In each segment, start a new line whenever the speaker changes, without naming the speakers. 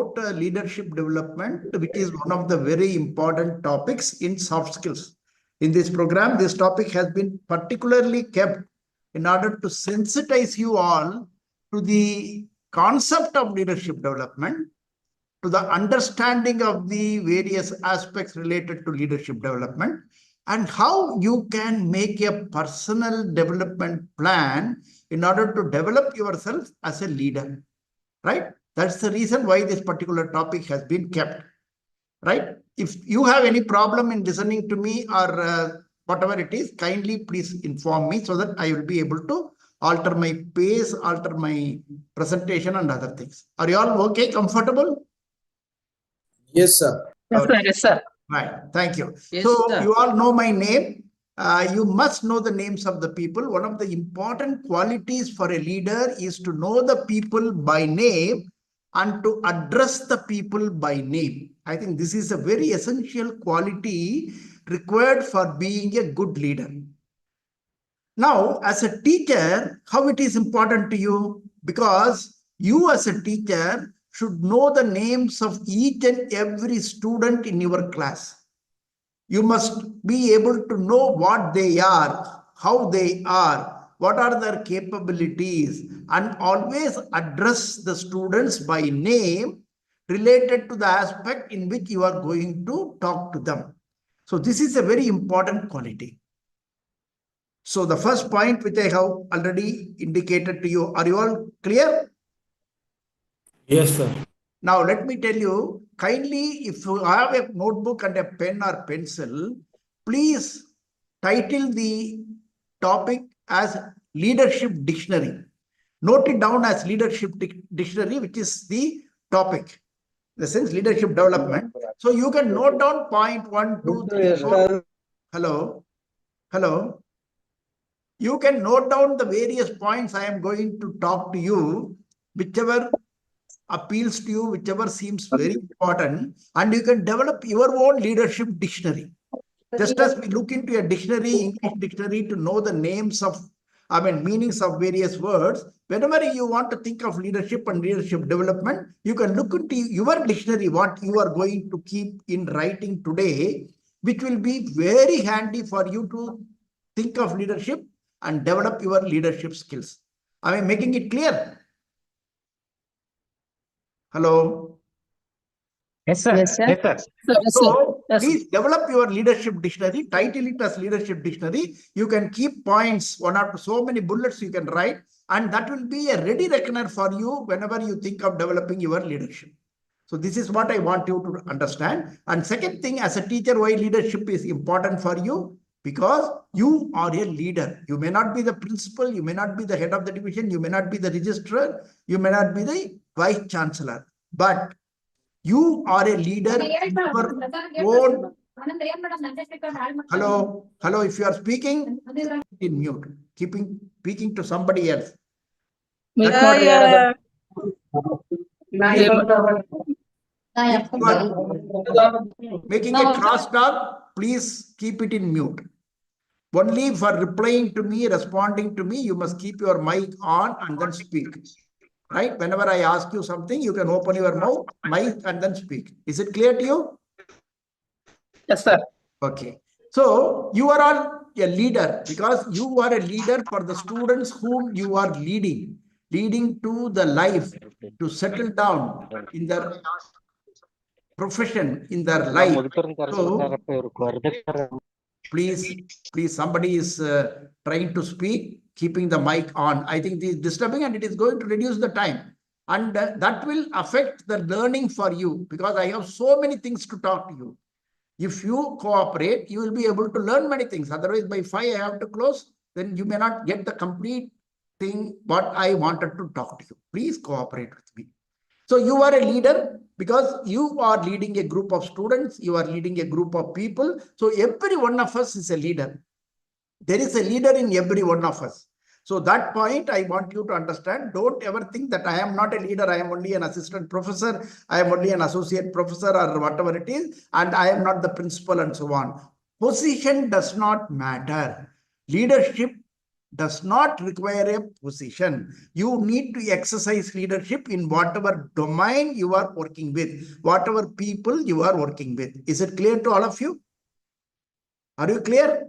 about leadership development, which is one of the very important topics in soft skills. In this program, this topic has been particularly kept in order to sensitize you all to the concept of leadership development, to the understanding of the various aspects related to leadership development, and how you can make a personal development plan in order to develop yourself as a leader, right? That's the reason why this particular topic has been kept, right? If you have any problem in listening to me or whatever it is, kindly please inform me so that I will be able to alter my pace, alter my presentation and other things. Are you all okay, comfortable?
Yes, sir.
Yes, sir. Yes, sir.
Right. Thank you.
Yes,
so
sir.
you all know my name. You must know the names of the people. One of the important qualities for a leader is to know the people by name and to address the people by name. I think this is a very essential quality required for being a good leader. Now, as a teacher, how it is important to you? Because you as a teacher should know the names of each and every student in your class. You must be able to know what they are, how they are, what are their capabilities, and always address the students by name related to the aspect in which you are going to talk to them. So this is a very important quality. So the first point which I have already indicated to you, are you all clear?
Yes, sir.
Now, let me tell you, kindly, if you have a notebook and a pen or pencil, please title the topic as Leadership Dictionary. Note it down as Leadership Dictionary, which is the topic, in the sense leadership development. So you can note down point 1, 2, 3, 4. Hello? Hello? You can note down the various points I am going to talk to you, whichever appeals to you, whichever seems very important, and you can develop your own leadership dictionary. Just as we look into a dictionary, English dictionary, to know the names of, meanings of various words, whenever you want to think of leadership and leadership development, you can look into your dictionary, what you are going to keep in writing today, which will be very handy for you to think of leadership and develop your leadership skills. Am I making it clear? Hello?
Yes, sir.
Yes, sir.
Yes, sir.
So
Yes.
please develop your leadership dictionary, title it as leadership dictionary. You can keep points, one or so many bullets you can write, and that will be a ready reckoner for you whenever you think of developing your leadership. So this is what I want you to understand. And second thing, as a teacher, why leadership is important for you? Because you are a leader. You may not be the principal, you may not be the head of the division, you may not be the registrar, you may not be the vice chancellor, but you are a leader in your own. Hello, if you are speaking, in mute, speaking to somebody else. That's not if you are making a crosstalk, please keep it in mute. Only for replying to me, responding to me, you must keep your mic on and then speak. Right? Whenever I ask you something, you can open your mouth, mic, and then speak. Is it clear to you?
Yes, sir.
Okay. So you are all a leader because you are a leader for the students whom you are leading to the life, to settle down in their profession, in their life. So please, somebody is trying to speak, keeping the mic on. I think this is disturbing and it is going to reduce the time. And that will affect the learning for you because I have so many things to talk to you. If you cooperate, you will be able to learn many things. Otherwise, by 5, I have to close. Then you may not get the complete thing what I wanted to talk to you. Please cooperate with me. So you are a leader because you are leading a group of students. You are leading a group of people. So every one of us is a leader. There is a leader in every one of us. So that point I want you to understand. Don't ever think that I am not a leader. I am only an assistant professor. I am only an associate professor or whatever it is. And I am not the principal and so on. Position does not matter. Leadership does not require a position. You need to exercise leadership in whatever domain you are working with, whatever people you are working with. Is it clear to all of you? Are you clear?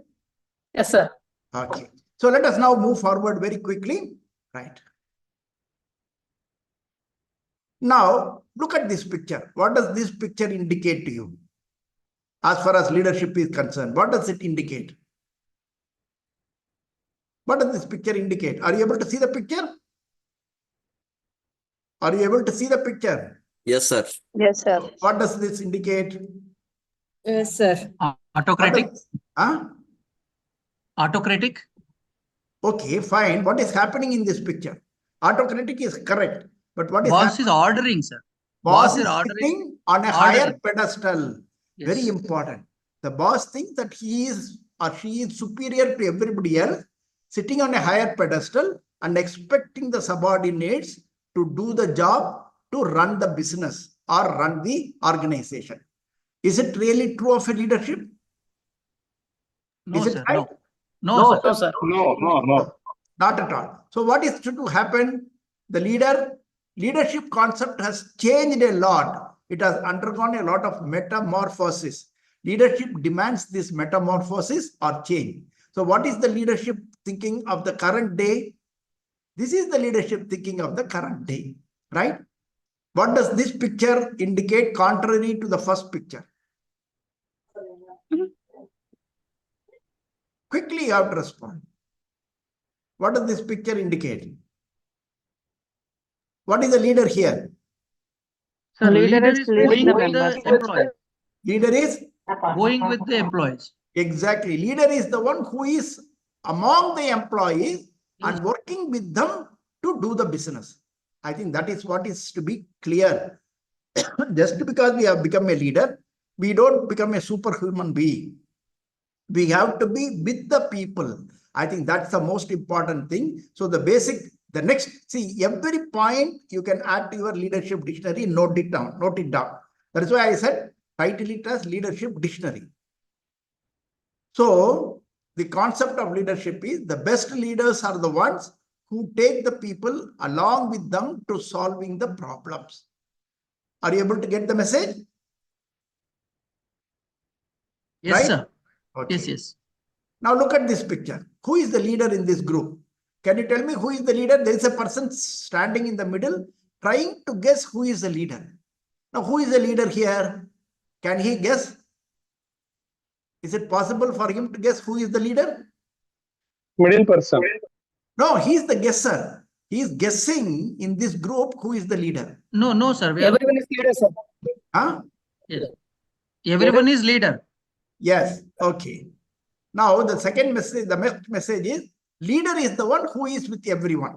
Yes, sir.
Okay. So let us now move forward very quickly. Right. Now, look at this picture. What does this picture indicate to you? As far as leadership is concerned, what does it indicate? What does this picture indicate? Are you able to see the picture? Are you able to see the picture?
Yes, sir.
Yes, sir.
What does this indicate?
Yes, sir.
Autocratic.
Huh?
Autocratic.
Okay, fine. What is happening in this picture? Autocratic is correct. But what is
Boss
happening?
is ordering, sir.
Boss is
ordering.
sitting on a higher
Ordering.
pedestal.
Yes.
Very important. The boss thinks that he is or she is superior to everybody else, sitting on a higher pedestal and expecting the subordinates to do the job to run the business or run the organization. Is it really true of a leadership?
No,
Is it
sir.
right?
No.
No,
No, sir.
sir.
No, not at all. So what is to happen? The leadership concept has changed a lot. It has undergone a lot of metamorphosis. Leadership demands this metamorphosis or change. So what is the leadership thinking of the current day? This is the leadership thinking of the current day, right? What does this picture indicate contrary to the first picture? Quickly you have to respond. What does this picture indicate? What is the leader here?
Sir,
Leader is
going
leading
with
the
the employees.
Leader is?
Going with the employees.
Exactly. Leader is the one who is among the employees and working with them to do the business. I think that is what is to be clear. Just because we have become a leader, we don't become a superhuman being. We have to be with the people. I think that's the most important thing. So the next, see, every point you can add to your leadership dictionary, note it down. That is why I said, title it as leadership dictionary. So the concept of leadership is the best leaders are the ones who take the people along with them to solving the problems. Are you able to get the message?
Yes,
Right?
sir.
Okay.
Yes.
Now look at this picture. Who is the leader in this group? Can you tell me who is the leader? There is a person standing in the middle trying to guess who is the leader. Now who is the leader here? Can he guess? Is it possible for him to guess who is the leader?
Middle person.
No, he is the guesser. He is guessing in this group who is the leader.
No, sir.
Everyone is leader, sir.
Huh?
Yes. Everyone is leader.
Yes. Okay. Now the second message, the next message is leader is the one who is with everyone.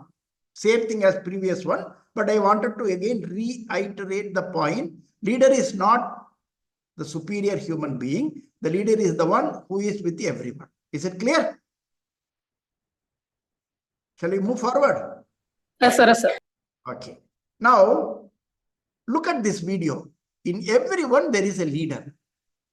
Same thing as previous one, but I wanted to again reiterate the point. Leader is not the superior human being. The leader is the one who is with everyone. Is it clear? Shall we move forward?
Yes, sir. Yes, sir.
Okay. Now, look at this video. In everyone, there is a leader.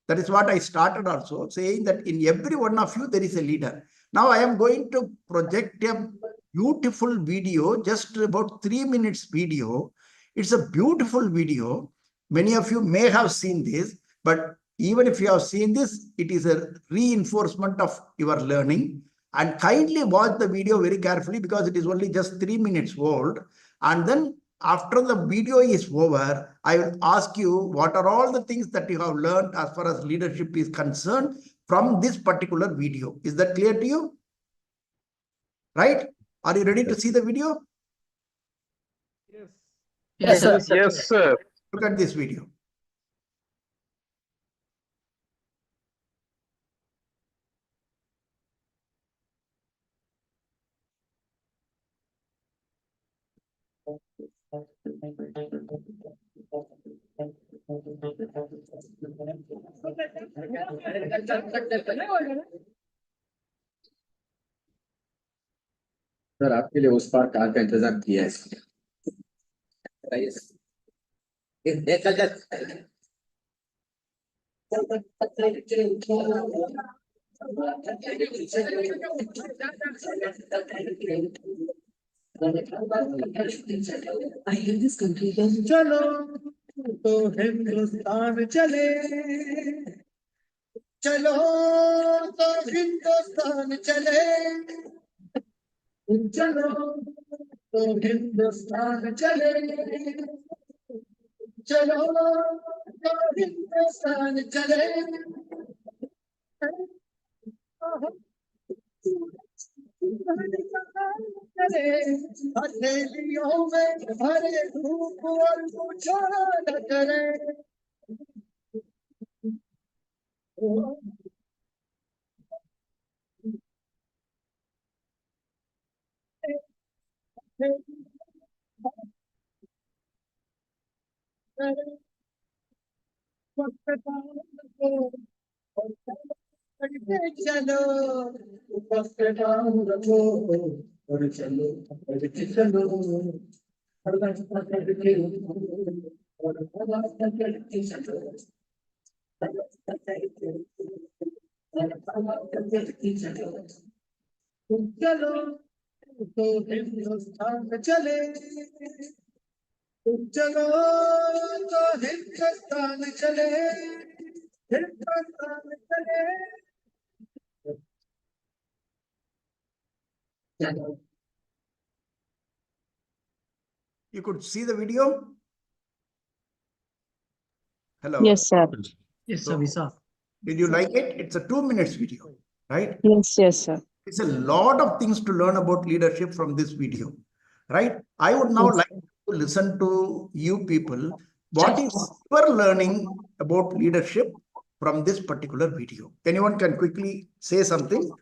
That is what I started also, saying that in every one of you, there is a leader. Now, I am going to project a beautiful video, just about 3 minutes video. It's a beautiful video. Many of you may have seen this, but even if you have seen this, it is a reinforcement of your learning. And kindly watch the video very carefully because it is only just 3 minutes old. And then after the video is over, I will ask you what are all the things that you have learned as far as leadership is concerned from this particular video. Is that clear to you? Right? Are you ready to see the video?
Yes, sir.
Yes, sir.
Look at this video.
Sir आपके लिए उस पार car का इंतजाम किया है
चलो तो हिंदुस्तान चले, चलो तो हिंदुस्तान चले, चलो तो हिंदुस्तान चले, चलो तो हिंदुस्तान चले। हथेलियों में भरे धूप और पूछा न करे। चलो और चलो चलो तो हिंदुस्तान चले, चलो तो हिंदुस्तान चले, हिंदुस्तान चले। You could see the video? Hello.
Yes, sir.
Yes, sir, we saw.
Did you like it? It's a 2 minutes video, right?
Yes, yes, sir.
It's a lot of things to learn about leadership from this video, right? I would now
Yes.
like to listen to you people. What is your learning about leadership from this particular video? Anyone can quickly say something?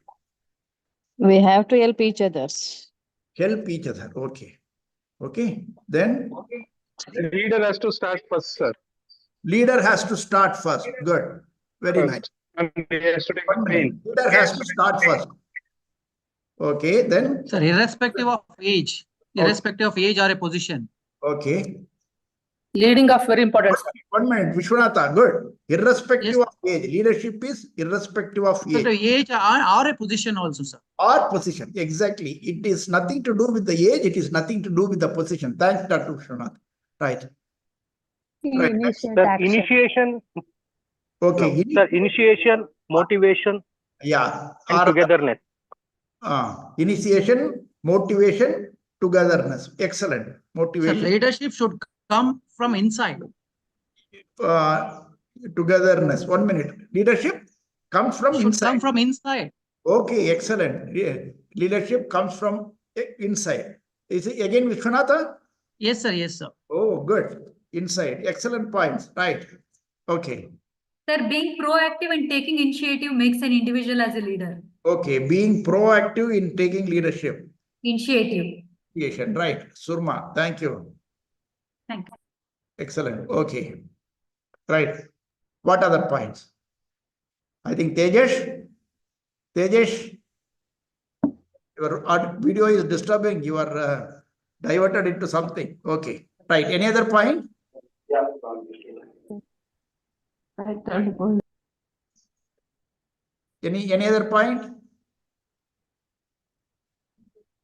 We have to help each others.
Help each other. Okay. Okay. Then
Leader has to start first, sir.
leader has to start first. Good. Very nice.
First. And he has to take
One
the
minute.
pain.
Leader has to start first. Okay. Then,
Sir, irrespective of age or a position.
okay.
Leading of very important, sir.
1 minute. Vishwanatha, good. Irrespective
Yes.
of age. Leadership is irrespective of
Sir,
age.
the age or a position also, sir.
Or position. Exactly. It is nothing to do with the age. It is nothing to do with the position. Thanks, Dr. Vishwanath. Right. Right.
Sir, initiation,
Okay.
sir, initiation, motivation,
Yeah.
and togetherness.
Initiation, motivation, togetherness. Excellent.
Sir,
Motivation,
leadership should come from inside.
togetherness. 1 minute. Leadership comes from
Should
inside.
come from inside.
Okay, excellent. Yeah. Leadership comes from inside. Is it again Vishwanatha?
Yes, sir. Yes, sir.
Oh, good. Inside. Excellent points. Right. Okay.
Sir, being proactive and taking initiative makes an individual as a leader.
Okay. Being proactive in taking leadership.
Initiative.
Right. Surma, thank you.
Thank you.
Excellent. Okay. Right. What other points? I think Tejesh, your video is disturbing. You are diverted into something. Okay. Right. Any other point? Any other point?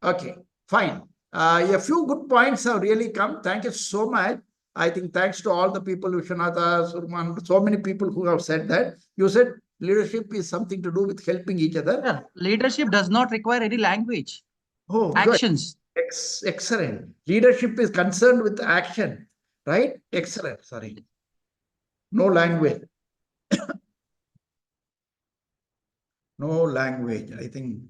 Okay, fine. A few good points have really come. Thank you so much. I think thanks to all the people, Vishwanatha, Surman, so many people who have said that. You said leadership is something to do with helping each other.
Sir, leadership does not require any language.
Oh, good.
Actions.
Excellent. Leadership is concerned with action, right? Excellent. Sorry. No language. No language. I think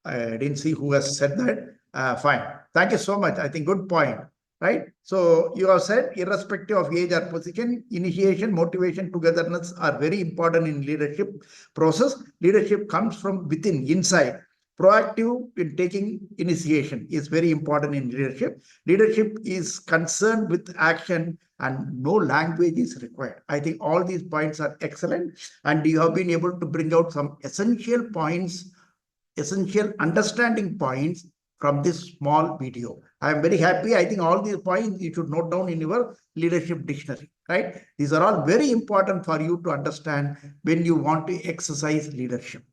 I didn't see who has said that. Fine. Thank you so much. I think good point. Right. So you have said irrespective of age or position, initiation, motivation, togetherness are very important in leadership process. Leadership comes from within, inside. Proactive in taking initiation is very important in leadership. Leadership is concerned with action and no language is required. I think all these points are excellent and you have been able to bring out some essential points, essential understanding points from this small video. I am very happy. I think all these points you should note down in your leadership dictionary, right? These are all very important for you to understand when you want to exercise leadership.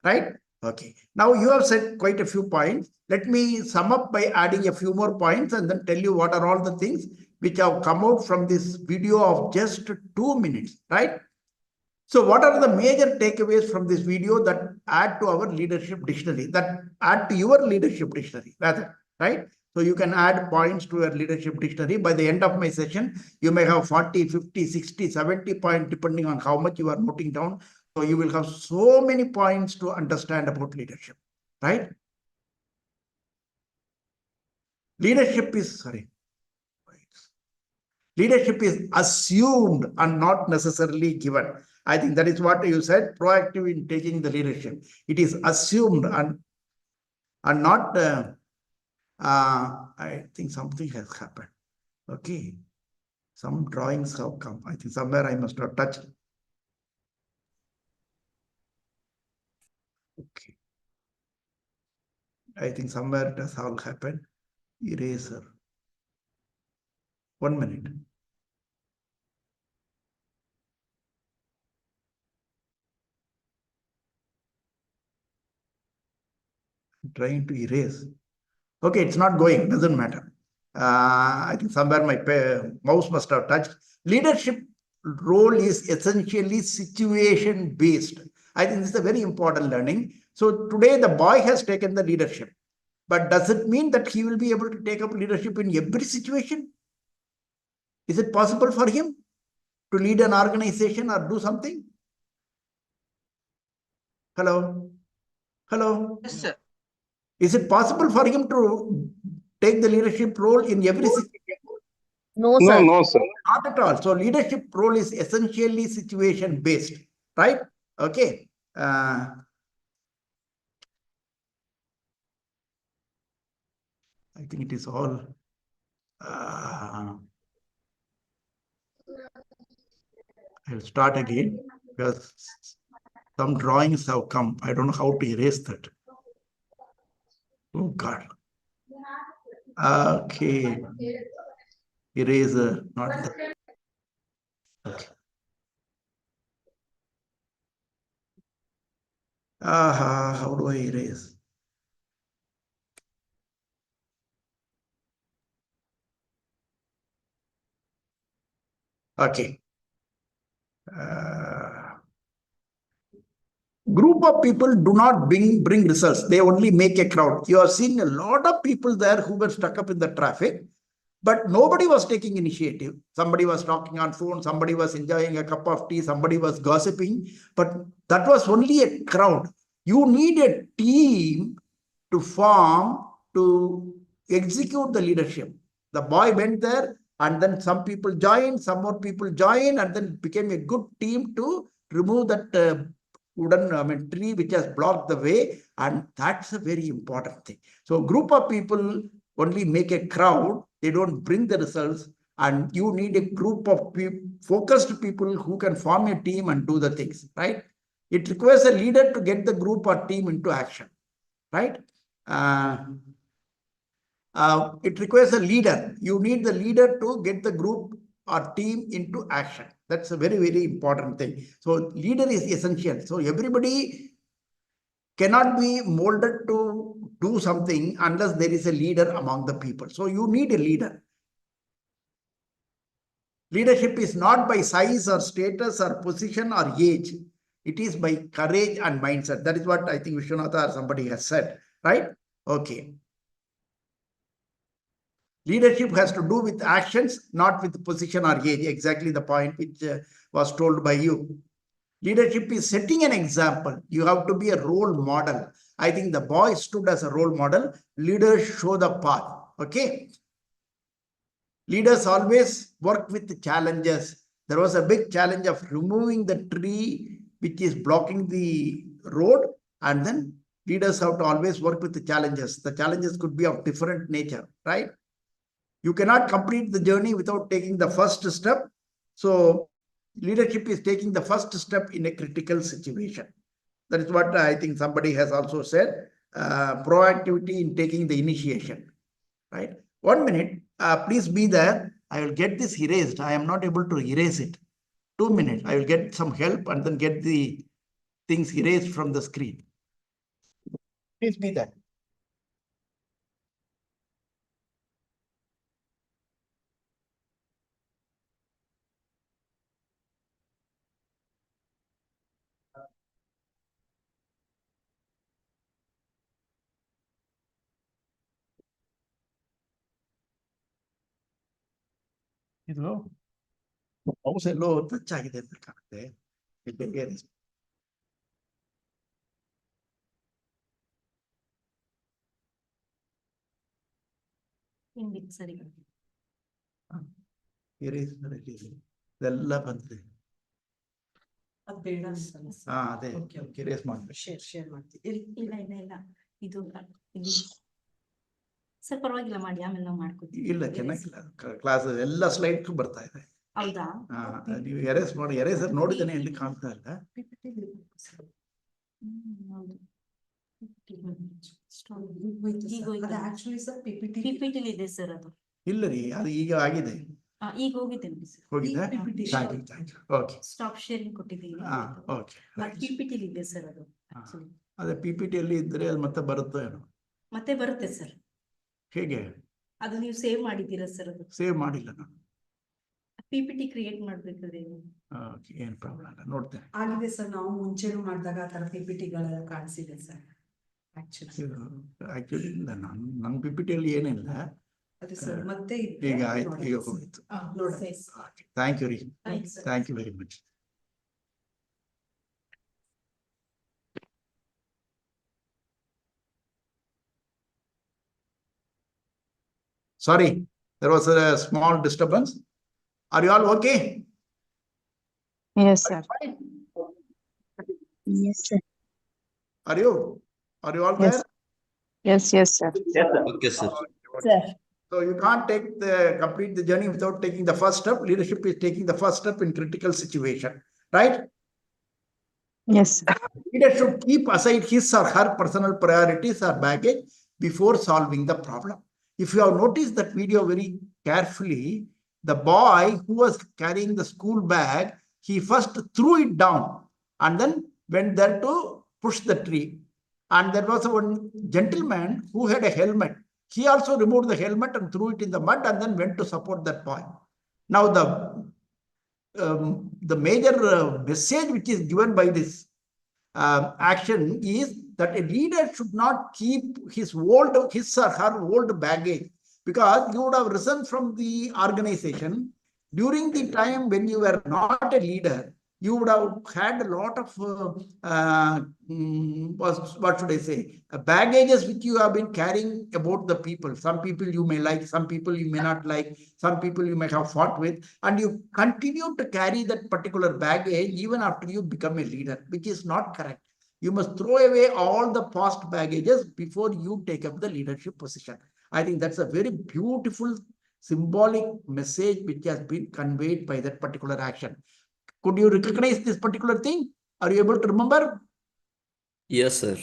right? Okay. Now you have said quite a few points. Let me sum up by adding a few more points and then tell you what are all the things which have come out from this video of just 2 minutes, right? So what are the major takeaways from this video that add to our leadership dictionary, that add to your leadership dictionary rather, right? So you can add points to your leadership dictionary. By the end of my session, you may have 40, 50, 60, 70 points depending on how much you are noting down. So you will have so many points to understand about leadership, right? Leadership is assumed and not necessarily given. I think that is what you said, proactive in taking the leadership. It is assumed and not, I think something has happened. Okay. Some drawings have come. I think somewhere I must have touched. Okay. I think somewhere it has all happened. Eraser. 1 minute. I'm trying to erase. Okay, it's not going, doesn't matter. I think somewhere my mouse must have touched. Leadership role is essentially situation based. I think this is a very important learning. So today the boy has taken the leadership, but does it mean that he will be able to take up leadership in every situation? Is it possible for him to lead an organization or do something? Hello? Hello?
Yes, sir.
Is it possible for him to take the leadership role in every situation?
No,
No,
sir.
no, sir.
Not at all. So leadership role is essentially situation based, right? Okay. I think it is all. I'll start again because some drawings have come. I don't know how to erase that. Oh God. Okay. Eraser, not that. Okay. How do I erase? Okay. Group of people do not bring results. They only make a crowd. You are seeing a lot of people there who were stuck up in the traffic, but nobody was taking initiative. Somebody was talking on phone. Somebody was enjoying a cup of tea. Somebody was gossiping, but that was only a crowd. You need a team to form to execute the leadership. The boy went there and then some people joined, some more people joined, and then it became a good team to remove that wooden tree which has blocked the way. And that's a very important thing. So group of people only make a crowd. They don't bring the results. And you need a group of focused people who can form a team and do the things, right? It requires a leader to get the group or team into action, right? It requires a leader. You need the leader to get the group or team into action. That's a very, very important thing. So leader is essential. So everybody cannot be molded to do something unless there is a leader among the people. So you need a leader. Leadership is not by size or status or position or age. It is by courage and mindset. That is what I think Vishwanatha or somebody has said, right? Okay. Leadership has to do with actions, not with position or age. Exactly the point which was told by you. Leadership is setting an example. You have to be a role model. I think the boy stood as a role model. Leaders show the path. Okay. Leaders always work with the challenges. There was a big challenge of removing the tree which is blocking the road, and then leaders have to always work with the challenges. The challenges could be of different nature, right? You cannot complete the journey without taking the first step. So leadership is taking the first step in a critical situation. That is what I think somebody has also said. Proactivity in taking the initiation, right? 1 minute, please be there. I will get this erased. I am not able to erase it. 2 minutes. I will get some help and then get the things erased from the screen. Please be there. ಇದು mouse ಎಲ್ಲೋ touch ಆಗಿದೆ ಅಂತ ಕಾಣುತ್ತೆ.
ಸರಿ.
ಇದೆಲ್ಲ ಬಂದಿದೆ.
ಅದ್ ಬೇಡ ಅನ್ಸಲ್ಲ sir.
ಹಾ ಅದೇ
Okay, okay.
ಕಿರೇಸ್ ಮಾಡ್ಬೇಕು.
ಶೇರ್ ಮಾಡ್ತೀನಿ.
ಇಲ್ಲ ಇದು ಸರ್ ಪರವಾಗಿಲ್ಲ ಮಾಡಿ ಆಮೇಲೆ ನಾವು ಮಾಡ್ಕೊತೀವಿ.
ಇಲ್ಲ ಚೆನ್ನಾಗಿಲ್ಲ ಕ್ಲಾಸ್ ಎಲ್ಲ ಸ್ಲೈಡ್ ಬರ್ತಾ ಇದೆ.
ಹೌದಾ?
ಹಾ ನೀವು ಎರೇಸ್ ಮಾಡಿ ಎರೇಸರ್ ನೋಡಿದ್ದೇನೆ ಎಲ್ಲಿ ಕಾಣ್ತಾ ಇಲ್ಲ.
ಹೌದು.
ಅದು actually sir PPT
PPT ಇದೆ ಸರ್ ಅದು.
ಇಲ್ಲ ರೀ ಅದು ಈಗ ಆಗಿದೆ.
ಈಗ ಹೋಗಿದ್ದೇನೆ ಸರ್.
ಹೋಗಿದೆ.
PPT
thank you. Okay.
Stop sharing ಕೊಟ್ಟಿದ್ದೀನಿ.
ಹಾ ಓಕೆ.
PPT ಇದೆ ಸರ್ ಅದು. actually.
ಅದೇ PPT ಅಲ್ಲಿ ಇದ್ರೆ ಅದು ಮತ್ತೆ ಬರುತ್ತೋ ಏನೋ.
ಮತ್ತೆ ಬರುತ್ತೆ ಸರ್.
ಹೇಗೆ?
ಅದು ನೀವು ಸೇವ್ ಮಾಡಿದ್ದೀರಾ ಸರ್ ಅದು?
ಸೇವ್ ಮಾಡಿಲ್ಲ ನಾನು.
PPT ಕ್ರಿಯೇಟ್ ಮಾಡ್ಬೇಕಾದ್ರೆ
ಓಕೆ ಏನು ಪ್ರಾಬ್ಲಮ್ ಇಲ್ಲ ನೋಡ್ತೇನೆ.
ಆಗಿದೆ ಸರ್, ನಾವು ಮುಂಚೆನೂ ಮಾಡಿದಾಗ ಆ ತರ PPT ಗಳೆಲ್ಲ ಕಾಣಿಸಿದೆ ಸರ್.
ಆಕ್ಚುಲಿ ಇಲ್ಲ ನನ್ನ PPT ಅಲ್ಲಿ ಏನಿಲ್ಲ.
ಅದೇ ಸರ್ ಮತ್ತೆ
ಈಗ ಆಯ್ತು ಈಗ ಹೋಗಿತ್ತು.
ನೋಡಿ.
ಥ್ಯಾಂಕ್ ಯು ರೀ.
Thanks, sir.
Thank you very much. Sorry, there was a small disturbance. Are you all okay?
Yes, sir. Yes, sir.
Are you all
Yes.
there?
Yes, sir.
Yes, sir.
Okay, sir.
Sir.
So you can't complete the journey without taking the first step. Leadership is taking the first step in critical situation, right?
Yes, sir.
Leader should keep aside his or her personal priorities or baggage before solving the problem. If you have noticed that video very carefully, the boy who was carrying the school bag, he first threw it down and then went there to push the tree. And there was one gentleman who had a helmet. He also removed the helmet and threw it in the mud and then went to support that boy. Now the major message which is given by this action is that a leader should not keep his or her old baggage, because you would have risen from the organization during the time when you were not a leader. You would have had a lot of what should I say, baggages which you have been carrying about the people. Some people you may like, some people you may not like, some people you may have fought with, and you continue to carry that particular baggage even after you become a leader, which is not correct. You must throw away all the past baggages before you take up the leadership position. I think that's a very beautiful symbolic message which has been conveyed by that particular action. Could you recognize this particular thing? Are you able to remember?
Yes, sir.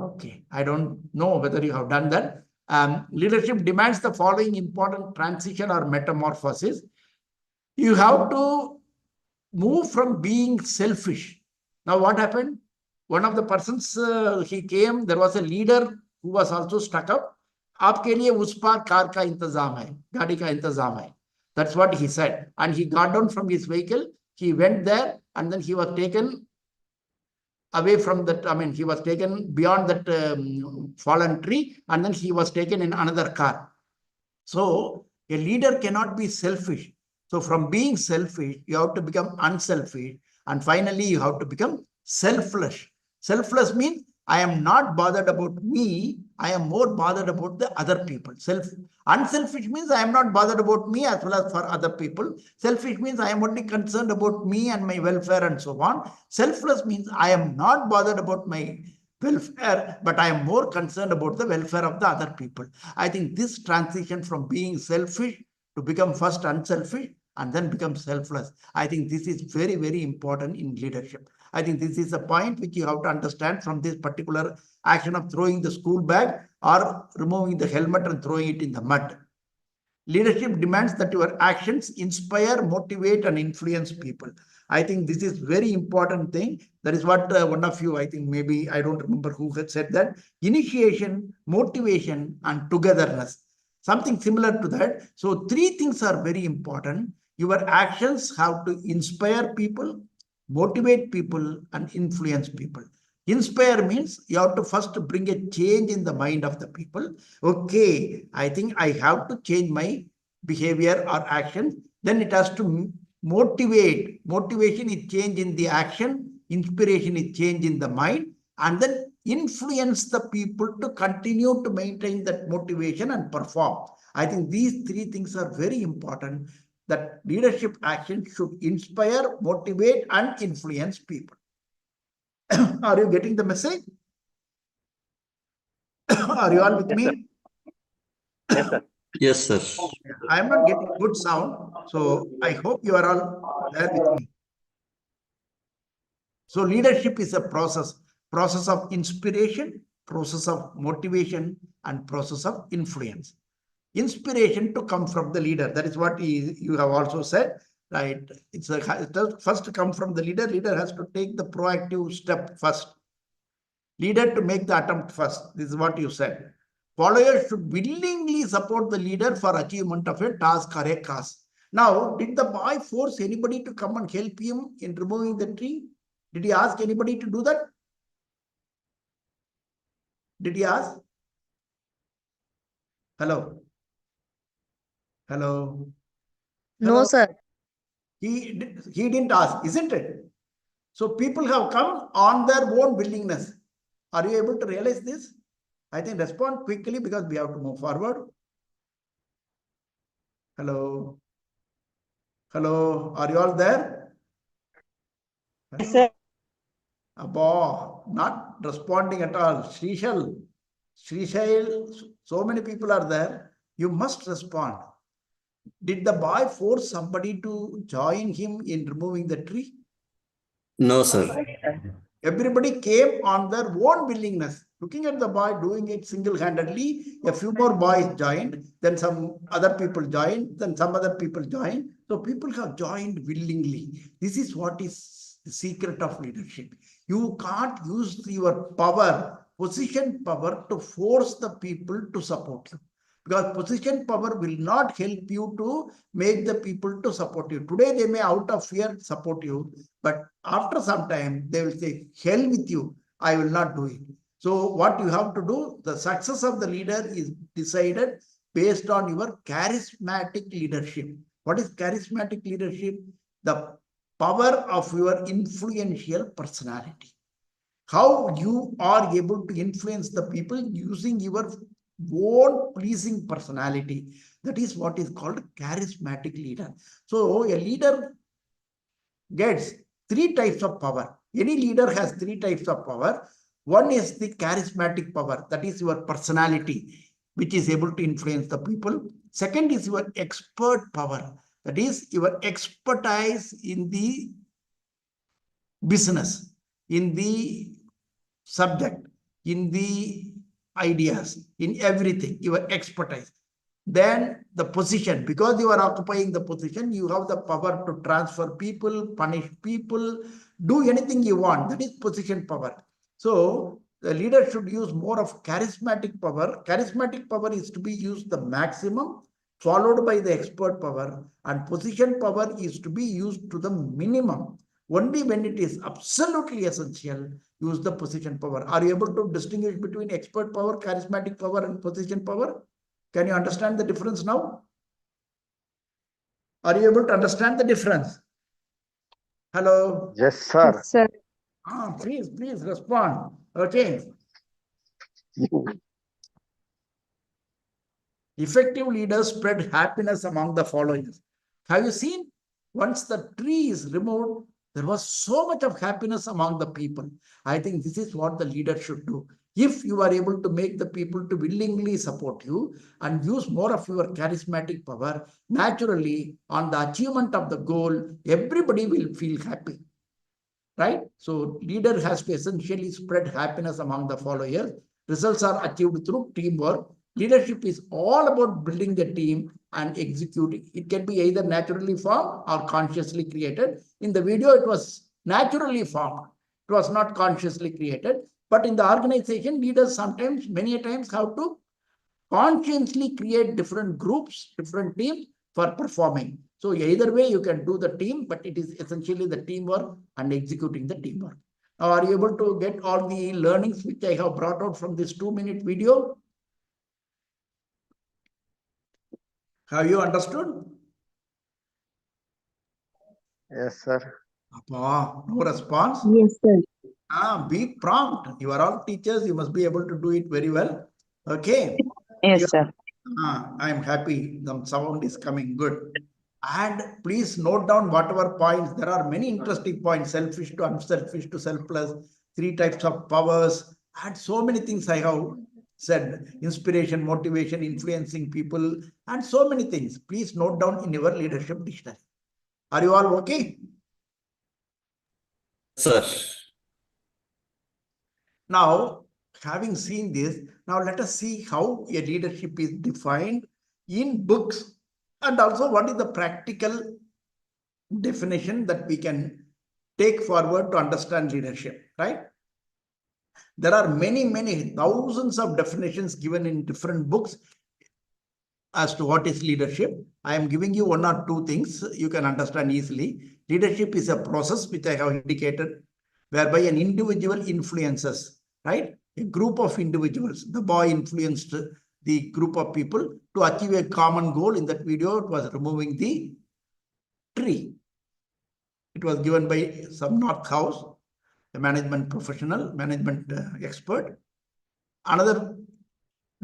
Okay, I don't know whether you have done that. Leadership demands the following important transition or metamorphosis. You have to move from being selfish. Now what happened? One of the persons, he came, there was a leader who was also stuck up. आपके लिए उस पार car का इंतजाम है, गाड़ी का इंतजाम है. That's what he said. And he got down from his vehicle. He went there and then he was taken away from that. I mean, he was taken beyond that fallen tree and then he was taken in another car. So a leader cannot be selfish. So from being selfish, you have to become unselfish. And finally, you have to become selfless. Selfless means I am not bothered about me. I am more bothered about the other people. Unselfish means I am not bothered about me as well as for other people. Selfish means I am only concerned about me and my welfare and so on. Selfless means I am not bothered about my welfare, but I am more concerned about the welfare of the other people. I think this transition from being selfish to become first unselfish and then become selfless, I think this is very, very important in leadership. I think this is a point which you have to understand from this particular action of throwing the school bag or removing the helmet and throwing it in the mud. Leadership demands that your actions inspire, motivate, and influence people. I think this is very important thing. That is what one of you, I think maybe, I don't remember who had said that. Initiation, motivation, and togetherness. Something similar to that. So three things are very important. Your actions have to inspire people, motivate people, and influence people. Inspire means you have to first bring a change in the mind of the people. Okay, I think I have to change my behavior or action. Then it has to motivate. Motivation is change in the action. Inspiration is change in the mind. And then influence the people to continue to maintain that motivation and perform. I think these three things are very important. That leadership action should inspire, motivate, and influence people. Are you getting the message? Are you all with me?
Yes, sir.
Yes, sir.
I am not getting good sound, so I hope you are all there with me. So leadership is a process of inspiration, process of motivation, and process of influence. Inspiration to come from the leader. That is what you have also said, right? It does first come from the leader. Leader has to take the proactive step first. Leader to make the attempt first. This is what you said. Followers should willingly support the leader for achievement of a task or a cause. Now, did the boy force anybody to come and help him in removing the tree? Did he ask anybody to do that? Did he ask? Hello? Hello?
No, sir.
He didn't ask, isn't it? So people have come on their own willingness. Are you able to realize this? I think respond quickly because we have to move forward. Hello? Hello? Are you all there?
Yes, sir.
Abba, not responding at all. Srishal, so many people are there. You must respond. Did the boy force somebody to join him in removing the tree?
No, sir.
Everybody came on their own willingness. Looking at the boy doing it single-handedly, a few more boys joined, then some other people joined, then some other people joined. So people have joined willingly. This is what is the secret of leadership. You can't use your power, position power, to force the people to support you. Because position power will not help you to make the people to support you. Today, they may out of fear support you, but after some time, they will say, hell with you, I will not do it. So what you have to do, the success of the leader is decided based on your charismatic leadership. What is charismatic leadership? The power of your influential personality. How you are able to influence the people using your own pleasing personality. That is what is called charismatic leader. So a leader gets three types of power. Any leader has three types of power. One is the charismatic power. That is your personality, which is able to influence the people. Second is your expert power. That is your expertise in the business, in the subject, in the ideas, in everything, your expertise. Then the position, because you are occupying the position, you have the power to transfer people, punish people, do anything you want. That is position power. So the leader should use more of charismatic power. Charismatic power is to be used the maximum, followed by the expert power, and position power is to be used to the minimum. Only when it is absolutely essential, use the position power. Are you able to distinguish between expert power, charismatic power, and position power? Can you understand the difference now? Are you able to understand the difference? Hello?
Yes, sir.
Yes, sir.
Please respond. Okay. Effective leaders spread happiness among the followers. Have you seen? Once the tree is removed, there was so much of happiness among the people. I think this is what the leader should do. If you are able to make the people to willingly support you and use more of your charismatic power, naturally, on the achievement of the goal, everybody will feel happy. Right? So leader has to essentially spread happiness among the followers. Results are achieved through teamwork. Leadership is all about building the team, and executing. It can be either naturally formed or consciously created. In the video, it was naturally formed. It was not consciously created. But in the organization, leaders sometimes, many times, have to consciously create different groups, different teams for performing. So either way, you can do the team, but it is essentially the teamwork and executing the teamwork. Now, are you able to get all the learnings which I have brought out from this 2-minute video? Have you understood?
Yes, sir.
Appa, no response?
Yes, sir.
Be prompt. You are all teachers. You must be able to do it very well. Okay.
Yes, sir.
I am happy. The sound is coming good. And please note down whatever points. There are many interesting points. Selfish to unselfish to selfless. 3 types of powers. And so many things I have said. Inspiration, motivation, influencing people. And so many things. Please note down in your leadership dictionary. Are you all okay?
Sir.
Now, having seen this, now let us see how a leadership is defined in books and also what is the practical definition that we can take forward to understand leadership, right? There are many thousands of definitions given in different books as to what is leadership. I am giving you 1 or 2 things you can understand easily. Leadership is a process which I have indicated whereby an individual influences, right? A group of individuals. The boy influenced the group of people to achieve a common goal. In that video, it was removing the tree. It was given by some North House, a management professional, management expert. Another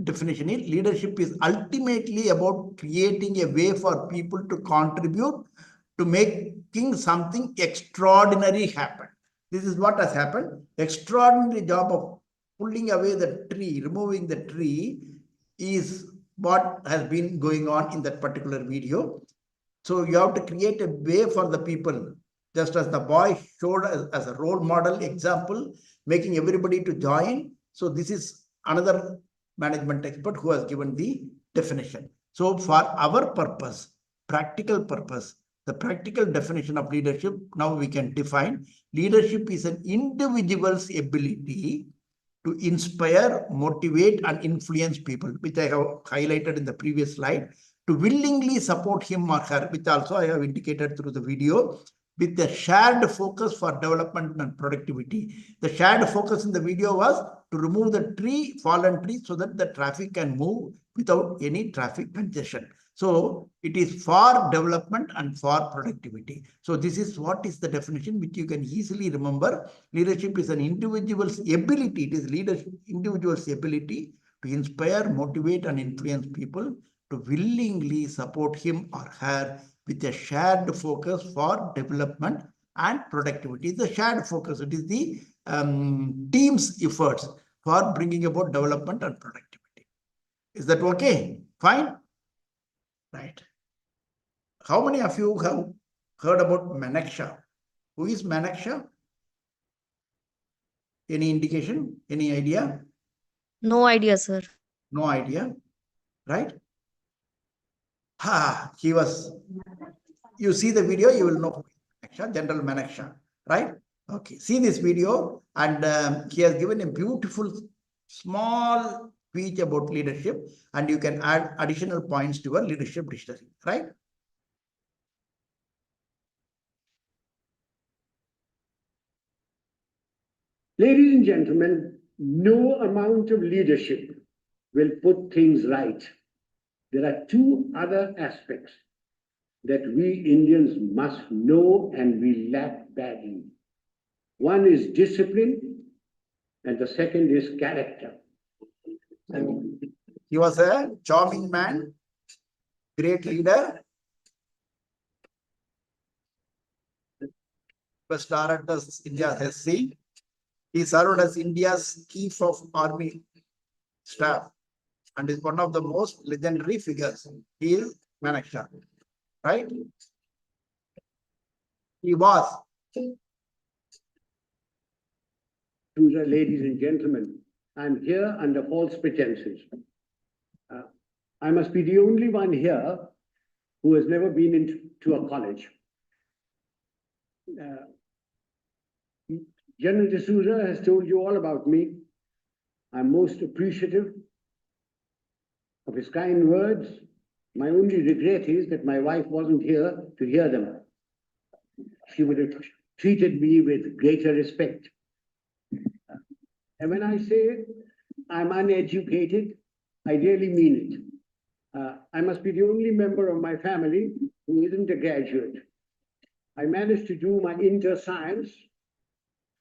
definition is leadership is ultimately about creating a way for people to contribute to making something extraordinary happen. This is what has happened. Extraordinary job of pulling away the tree, removing the tree is what has been going on in that particular video. So you have to create a way for the people, just as the boy showed as a role model example, making everybody to join. So this is another management expert who has given the definition. So for our purpose, practical purpose, the practical definition of leadership, now we can define leadership is an individual's ability to inspire, motivate, and influence people, which I have highlighted in the previous slide, to willingly support him or her, which also I have indicated through the video, with a shared focus for development and productivity. The shared focus in the video was to remove the tree, fallen tree, so that the traffic can move without any traffic congestion. So it is for development and for productivity. So this is what is the definition which you can easily remember. Leadership is an individual's ability. It is leadership, individual's ability to inspire, motivate, and influence people to willingly support him or her with a shared focus for development and productivity. The shared focus, it is the team's efforts for bringing about development and productivity. Is that okay? Fine? Right. How many of you have heard about Manaksha? Who is Manaksha? Any indication? Any idea?
No idea, sir.
No idea, right? He was, you see the video, you will know Manaksha, General Manaksha, right? Okay, see this video, and he has given a beautiful small speech about leadership, and you can add additional points to your leadership dictionary, right?
Ladies and gentlemen, no amount of leadership will put things right. There are 2 other aspects that we Indians must know and we lack badly. One is discipline, and the second is character.
He was a charming man, great leader. Was started as India's SC. He served as India's Chief of Army Staff and is one of the most legendary figures. He is Manaksha, right? He was.
To the ladies and gentlemen, I'm here under false pretenses. I must be the only one here who has never been into a college. General D'Souza has told you all about me. I'm most appreciative of his kind words. My only regret is that my wife wasn't here to hear them. She would have treated me with greater respect. And when I say I'm uneducated, I really mean it. I must be the only member of my family who isn't a graduate. I managed to do my inter-science.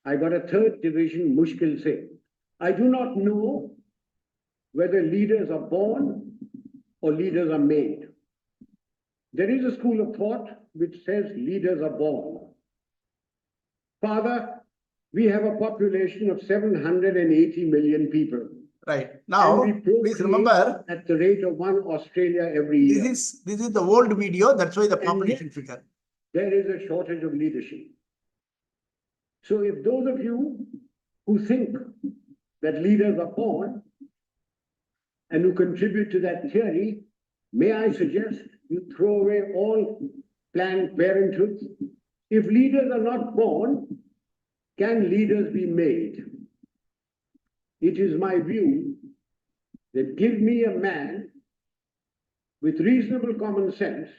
I got a 3rd division Mushkil se. I do not know whether leaders are born or leaders are made. There is a school of thought which says leaders are born. Father, we have a population of 780 million people.
Right. Now,
And we
please
procreate
remember,
at the rate of 1 Australia every year.
this is the old video. That's why the
And
population
yet,
figure.
there is a shortage of leadership. So if those of you who think that leaders are born and who contribute to that theory, may I suggest you throw away all Planned Parenthood. If leaders are not born, can leaders be made? It is my view that give me a man with reasonable common sense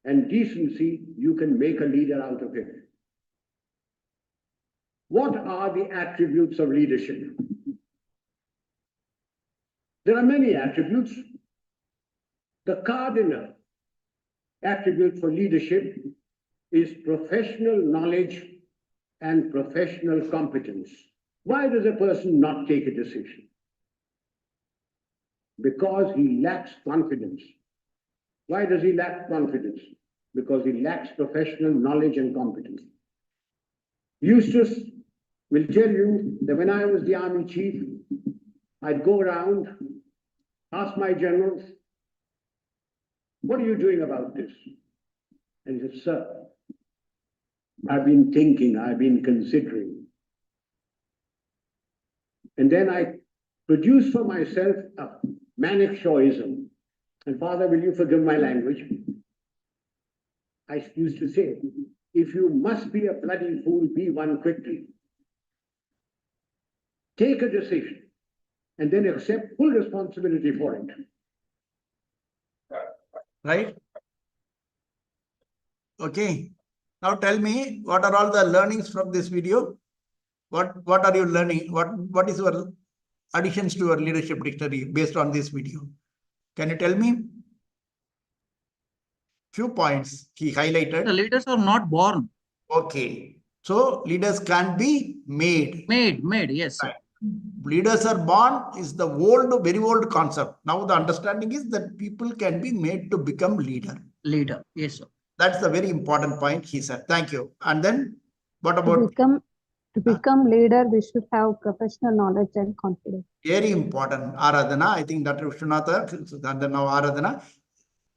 and decency, you can make a leader out of him. What are the attributes of leadership? There are many attributes. The cardinal attribute for leadership is professional knowledge and professional competence. Why does a person not take a decision? Because he lacks confidence. Why does he lack confidence? Because he lacks professional knowledge and competence. Eustace will tell you that when I was the army chief, I'd go around, ask my generals, what are you doing about this? And he said, sir, I've been thinking, I've been considering. And then I produced for myself a manic Shawism. And Father, will you forgive my language? I used to say, if you must be a bloody fool, be one quickly. Take a decision and then accept full responsibility for it.
Right? Okay. Now tell me, what are all the learnings from this video? What are you learning? What is your additions to your leadership dictionary based on this video? Can you tell me? Few points he highlighted.
The leaders are not born.
Okay. So leaders can be made.
Made, yes, sir.
Right. Leaders are born is the old, very old concept. Now the understanding is that people can be made to become leader.
Leader, yes, sir.
That's the very important point he said. Thank you. And then what about?
To become leader, we should have professional knowledge and confidence.
Very important. Aradhana, I think Dr. Viswanatha, and then now Aradhana.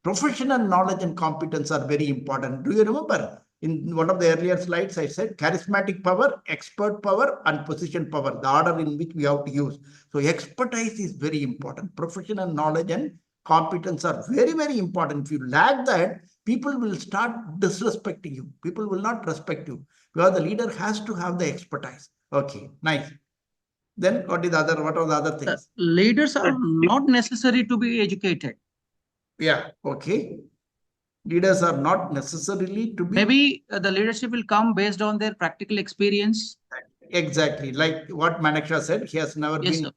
Professional knowledge and competence are very important. Do you remember? In one of the earlier slides, I said charismatic power, expert power, and position power, the order in which we have to use. So expertise is very important. Professional knowledge and competence are very, very important. If you lack that, people will start disrespecting you. People will not respect you because the leader has to have the expertise. Okay, nice. Then what are the other things?
Leaders are not necessary to be educated.
Yeah, okay. Leaders are not necessarily to be.
Maybe the leadership will come based on their practical experience.
Exactly. Like what Manaksha said, he has never been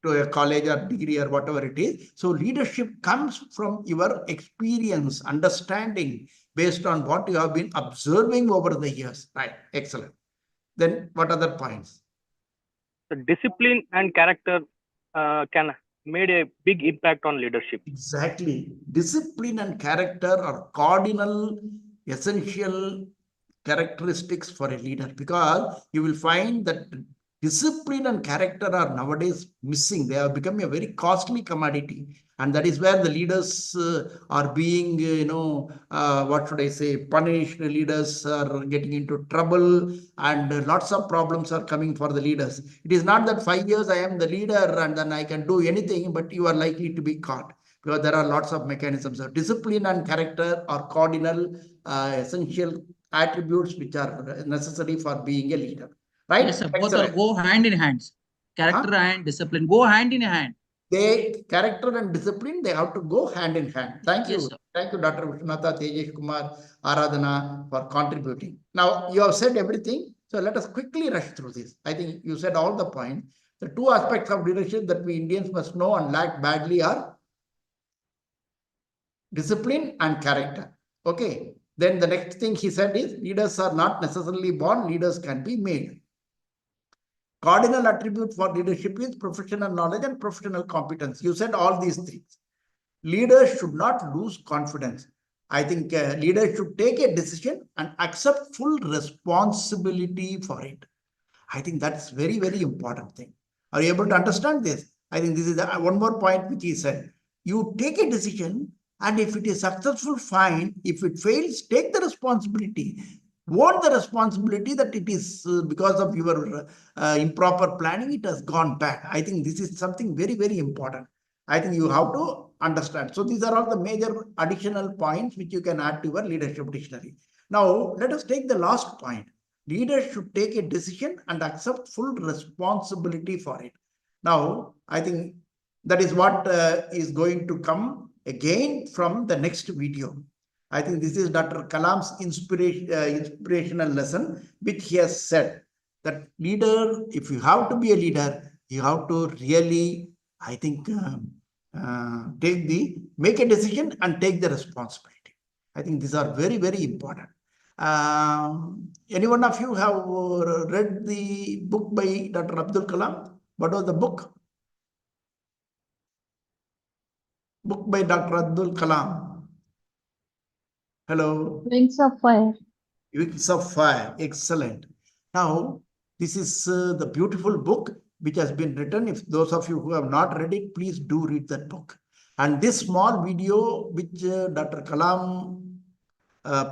to a college or degree or whatever it is. So leadership comes from your experience, understanding based on what you have been observing over the years. Right. Excellent. Then what other points?
The discipline and character can made a big impact on leadership.
Exactly. Discipline and character are cardinal, essential characteristics for a leader, because you will find that discipline and character are nowadays missing. They have become a very costly commodity. And that is where the leaders are being, what should I say, punished. Leaders are getting into trouble and lots of problems are coming for the leaders. It is not that 5 years I am the leader and then I can do anything, but you are likely to be caught. because there are lots of mechanisms. So discipline and character are cardinal, essential attributes which are necessary for being a leader. Right?
Yes, sir. Both are
Excellent.
go hand in hand. Character and discipline go hand in hand.
Character and discipline, they have to go hand in hand. Thank you.
Yes, sir.
Thank you, Dr. Vishnatha, Tejesh Kumar, Aradhana, for contributing. Now, you have said everything. So let us quickly rush through this. I think you said all the points. The two aspects of leadership that we Indians must know and lack badly are discipline and character. Okay. Then the next thing he said is leaders are not necessarily born, leaders can be made. Cardinal attribute for leadership is professional knowledge and professional competence. You said all these things. Leaders should not lose confidence. I think leaders should take a decision and accept full responsibility for it. I think that's very, very important thing. Are you able to understand this? I think this is one more point which he said. You take a decision, and if it is successful, fine. If it fails, take the responsibility. Own the responsibility that it is because of your improper planning, it has gone bad. I think this is something very, very important. I think you have to understand. So these are all the major additional points which you can add to your leadership dictionary. Now, let us take the last point. Leaders should take a decision and accept full responsibility for it. Now, I think that is what is going to come again from the next video. I think this is Dr. Kalam's inspirational lesson, which he has said that leader, if you have to be a leader, you have to really, I think, make a decision and take the responsibility. I think these are very, very important. Any one of you have read the book by Dr. Abdul Kalam? What was the book? Book by Dr. Abdul Kalam. Hello.
Wings of Fire.
Wings of Fire. Excellent. Now, this is the beautiful book which has been written. If those of you who have not read it, please do read that book. And this small video which Dr. Kalam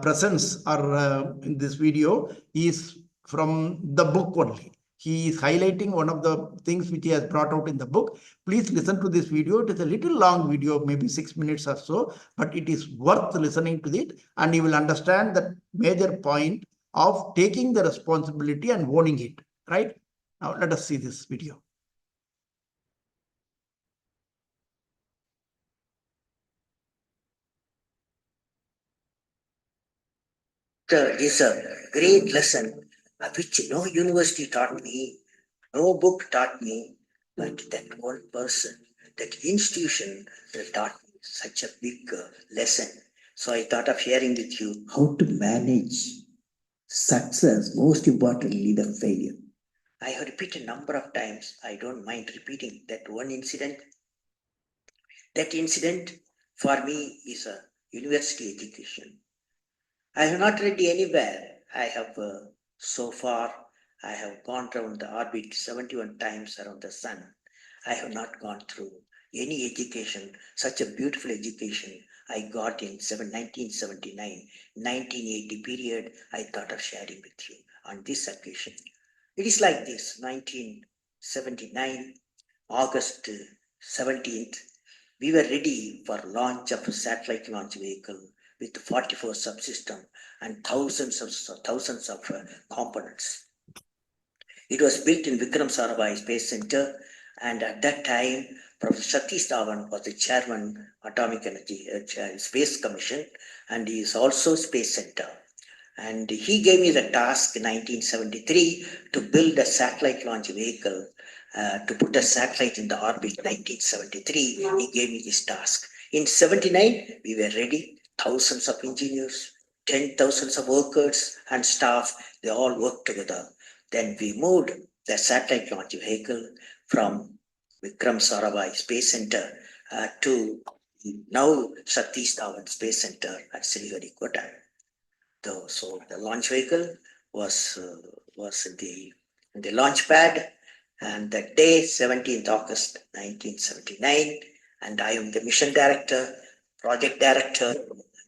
presents or in this video is from the book only. He is highlighting one of the things which he has brought out in the book. Please listen to this video. It is a little long video, maybe 6 minutes or so, but it is worth listening to it, and you will understand the major point of taking the responsibility and owning it. Right? Now let us see this video.
Is a great lesson which no university taught me, no book taught me, but that one person, that institution taught me such a big lesson. So I thought of sharing with you how to manage success, most importantly the failure. I have repeated a number of times, I don't mind repeating that one incident. That incident for me is a university education. I have not read anywhere. I have so far, I have gone around the orbit 71 times around the sun. I have not gone through any education, such a beautiful education I got in 1979, 1980 period. I thought of sharing with you on this occasion. It is like this, 1979, August 17th, we were ready for launch of a satellite launch vehicle with 44 subsystems and thousands of components. It was built in Vikram Sarabhai Space Center, and at that time, Professor Satish Dhawan was the chairman, Atomic Energy Space Commission, and he is also Space Center. And he gave me the task in 1973 to build a satellite launch vehicle, to put a satellite in the orbit. 1973, he gave me this task. In 79, we were ready. Thousands of engineers, 10,000s of workers and staff, they all worked together. Then we moved the satellite launch vehicle from Vikram Sarabhai Space Center to now Satish Dhawan Space Center at Sriharikota. So the launch vehicle was in the launch pad, and that day, 17th August 1979, and I am the mission director, project director.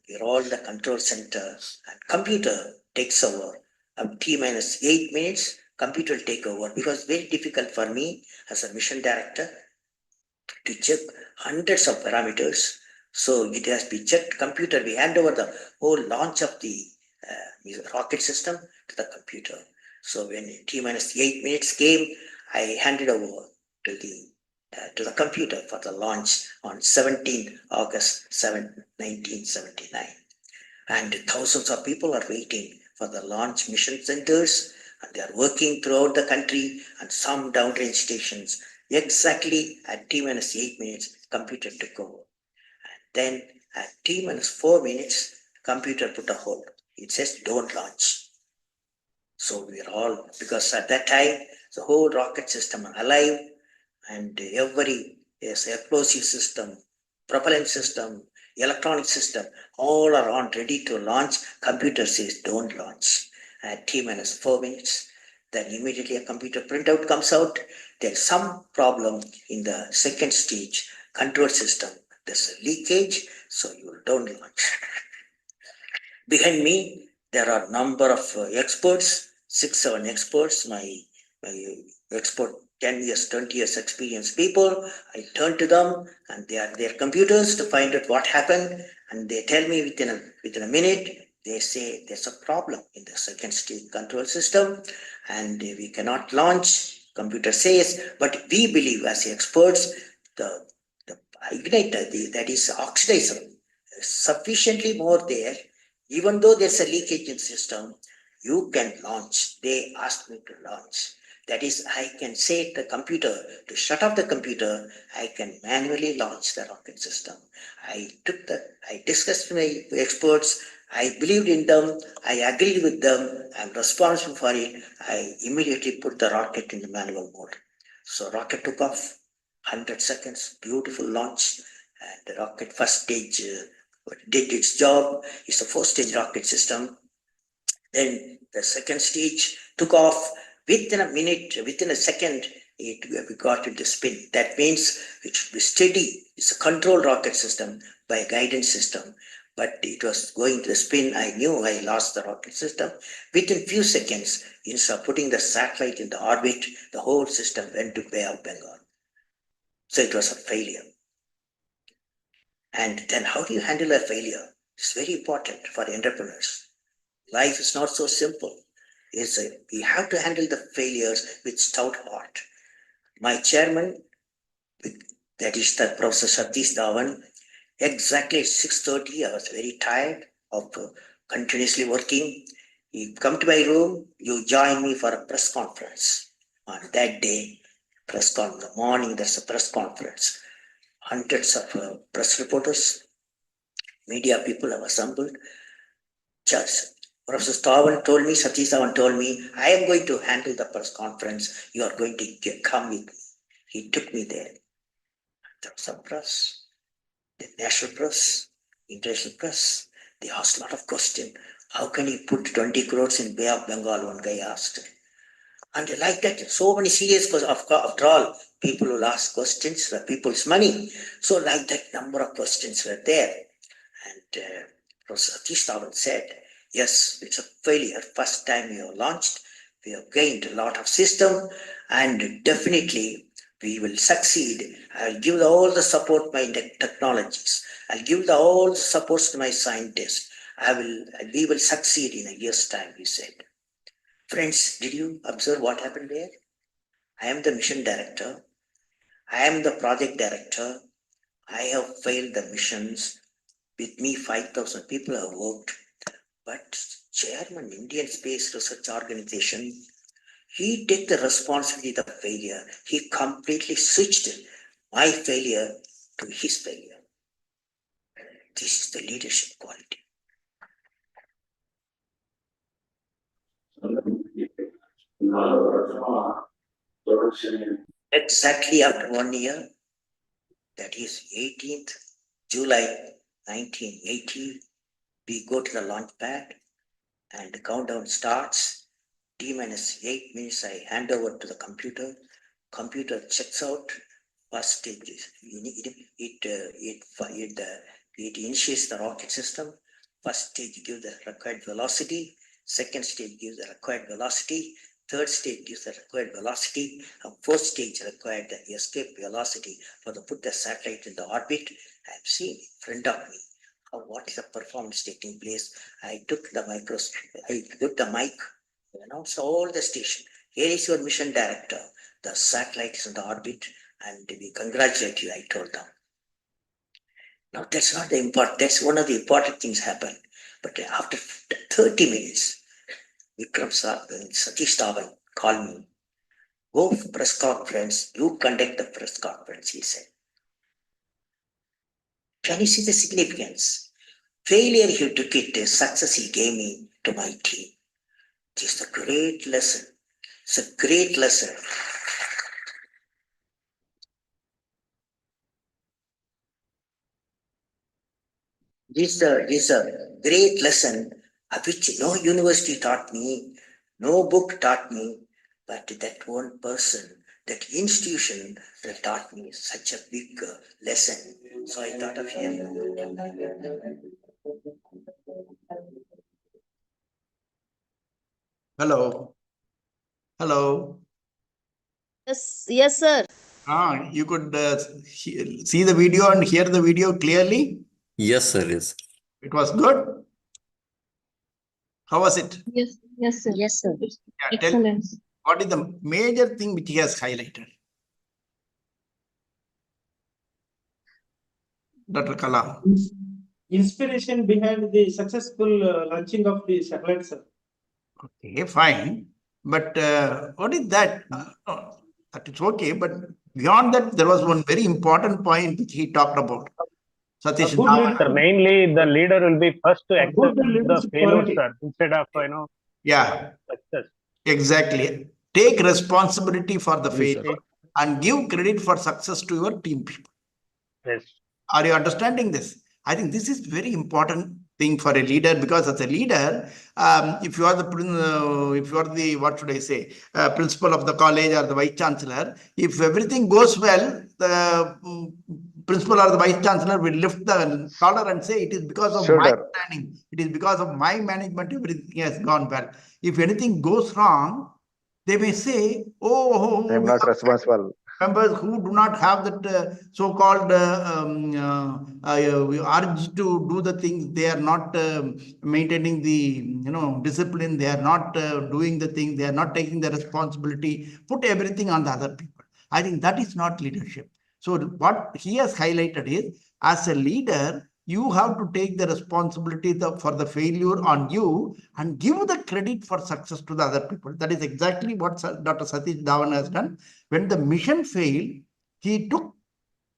We're all the control center, and computer takes over. T-minus 8 minutes, computer will take over, because it's very difficult for me as a mission director to check hundreds of parameters. So it has been checked. Computer, we hand over the whole launch of the rocket system to the computer. So when T-8 minutes came, I handed over to the computer for the launch on 17 August 1979. And thousands of people are waiting for the launch mission centers, and they are working throughout the country and some downrange stations. Exactly at T-8 minutes, computer took over. And then at T-4 minutes, computer put a hold. It says don't launch. So we are all, because at that time, the whole rocket system are alive, and every explosive system, propellant system, electronic system, all are on ready to launch. Computer says don't launch. At T-4 minutes, then immediately a computer printout comes out. There's some problem in the second stage control system. There's a leakage, so you don't launch. Behind me, there are number of experts, 6-7 experts, my expert 10 years, 20 years experienced people. I turn to them and they are their computers to find out what happened. And they tell me within a minute, they say there's a problem in the second stage control system and we cannot launch. Computer says, but we believe as experts, the igniter, that is oxidizer, sufficiently more there. Even though there's a leakage in system, you can launch. They asked me to launch. That is, I can say to the computer to shut off the computer. I can manually launch the rocket system. I discussed with my experts. I believed in them. I agreed with them. I'm responsible for it. I immediately put the rocket in the manual mode. So rocket took off, 100 seconds, beautiful launch. And the rocket first stage did its job. It's a 4-stage rocket system. Then the second stage took off. Within a minute, within a second, we got it to spin. That means it should be steady. It's a controlled rocket system by a guidance system. But it was going to spin. I knew I lost the rocket system. Within few seconds, instead of putting the satellite in the orbit, the whole system went to Bay of Bengal. So it was a failure. And then how do you handle a failure? It's very important for entrepreneurs. Life is not so simple. We have to handle the failures with stout heart. My chairman, that is the Professor Satish Dhawan, exactly at 6:30, I was very tired of continuously working. He come to my room, you join me for a press conference. On that day, in the morning, there's a press conference. Hundreds of press reporters, media people have assembled. Just Professor Dhawan Satish Dhawan told me, I am going to handle the press conference. You are going to come with me. He took me there. There was some press, the national press, international press. They asked a lot of questions. How can you put 20 crores in Bay of Bengal? One guy asked. And like that, so many serious questions. After all, people will ask questions for people's money. So like that, number of questions were there. And Professor Satish Dhawan said, yes, it's a failure. First time we have launched, we have gained a lot of system, and definitely we will succeed. I'll give all the support to my technologies. I'll give all the supports to my scientists. We will succeed in a year's time, he said. Friends, did you observe what happened there? I am the mission director. I am the project director. I have failed the missions. With me, 5,000 people have worked. But chairman, Indian Space Research Organization, he took the responsibility of the failure. He completely switched my failure to his failure. This is the leadership quality. Exactly after 1 year, that is 18th July 1980, we go to the launch pad and the countdown starts. T-8 minutes, I hand over to the computer. Computer checks out. First stage is it initiates the rocket system. First stage gives the required velocity. Second stage gives the required velocity. third stage gives the required velocity, and fourth stage required the escape velocity for the put the satellite in the orbit. I am seeing in front of me what is the performance taking place. I took the mic, announced all the station. Here is your mission director. The satellite is in the orbit, and we congratulate you, I told them. Now that's not the important, that's one of the important things happened. But after 30 minutes, Vikram Satish Dhawan called me. Go for press conference, you conduct the press conference, he said. Can you see the significance? Failure he took it, success he gave me to my team. It's a great lesson. It's a great lesson. This is a great lesson which no university taught me, no book taught me, but that one person, that institution that taught me such a big lesson. So I thought of him.
Hello. Hello.
Yes, sir.
You could see the video and hear the video clearly.
Yes, sir. Yes.
It was good. How was it?
Yes, yes, sir.
Yes, sir.
Yeah, tell
Excellent.
what is the major thing which he has highlighted? Dr. Kalam.
Inspiration behind the successful launching of the satellite, sir.
Okay, fine. But what is that? No, that is okay. But beyond that, there was one very important point which he talked about. Satish
Good
Dhawan.
leader.
Sir, mainly the leader will be first to accept
Good
the
leadership
failure,
quality.
sir, instead of
Yeah,
success.
exactly. Take responsibility for the
Yes, sir.
failure and give credit for success to your team people.
Yes.
Are you understanding this? I think this is very important thing for a leader, because as a leader, if you are the what should I say, principal of the college or the vice chancellor, if everything goes well, the principal or the vice chancellor will lift the collar and say, it is because of my planning, it is because of my management, everything has gone well. If anything goes wrong, they may say, oh,
I am not responsible.
Members who do not have that so-called urge to do the things, they are not maintaining the discipline, they are not doing the thing, they are not taking the responsibility, put everything on the other people. I think that is not leadership. So what he has highlighted is, as a leader, you have to take the responsibility for the failure on you and give the credit for success to the other people. That is exactly what Dr. Satish Dhawan has done. When the mission failed, he took,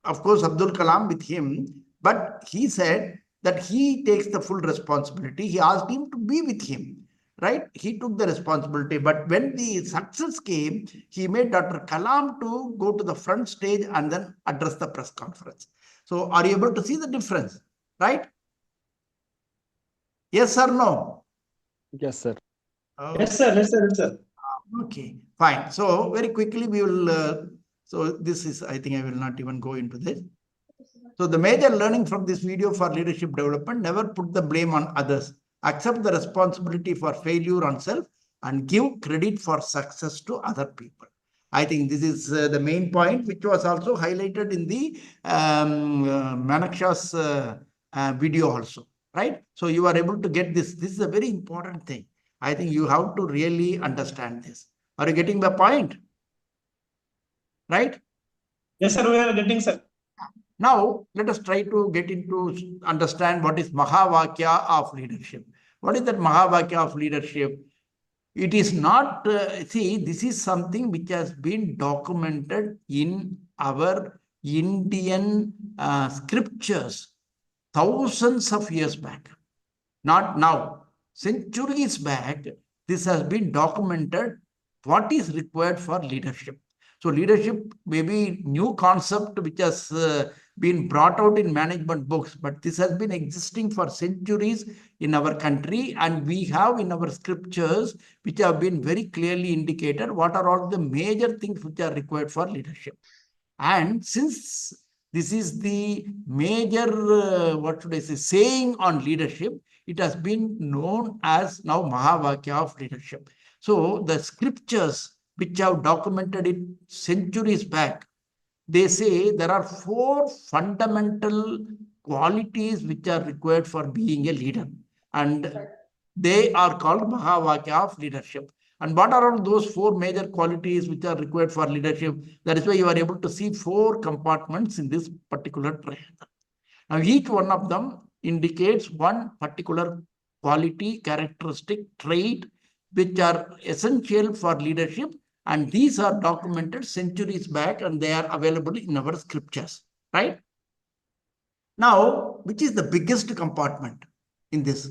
of course, Abdul Kalam with him, but he said that he takes the full responsibility. He asked him to be with him, right? He took the responsibility. But when the success came, he made Dr. Kalam to go to the front stage and then address the press conference. So are you able to see the difference, right? Yes or no?
Yes, sir.
Yes, sir.
Yes, sir. Yes, sir.
Okay, fine. So very quickly we will, so this is, I think I will not even go into this. So the major learning from this video for leadership development: never put the blame on others. Accept the responsibility for failure on self and give credit for success to other people. I think this is the main point, which was also highlighted in the Manaksha's video also, right? So you are able to get this. This is a very important thing. I think you have to really understand this. Are you getting the point? Right?
Yes, sir. We are getting, sir.
Now, let us try to get into understand what is Mahavakya of leadership. What is that Mahavakya of leadership? It is not, see, this is something which has been documented in our Indian scriptures thousands of years back. Not now. Centuries back, this has been documented what is required for leadership. So leadership may be new concept which has been brought out in management books, but this has been existing for centuries in our country, and we have in our scriptures which have been very clearly indicated what are all the major things which are required for leadership. And since this is the major, what should I say, saying on leadership, it has been known as now Mahavakya of leadership. So the scriptures which have documented it centuries back, they say there are 4 fundamental qualities which are required for being a leader. And they are called Mahavakya of leadership. And what are all those 4 major qualities which are required for leadership? That is why you are able to see 4 compartments in this particular triangle. Now, each one of them indicates one particular quality, characteristic, trait, which are essential for leadership. And these are documented centuries back and they are available in our scriptures, right? Now, which is the biggest compartment in this?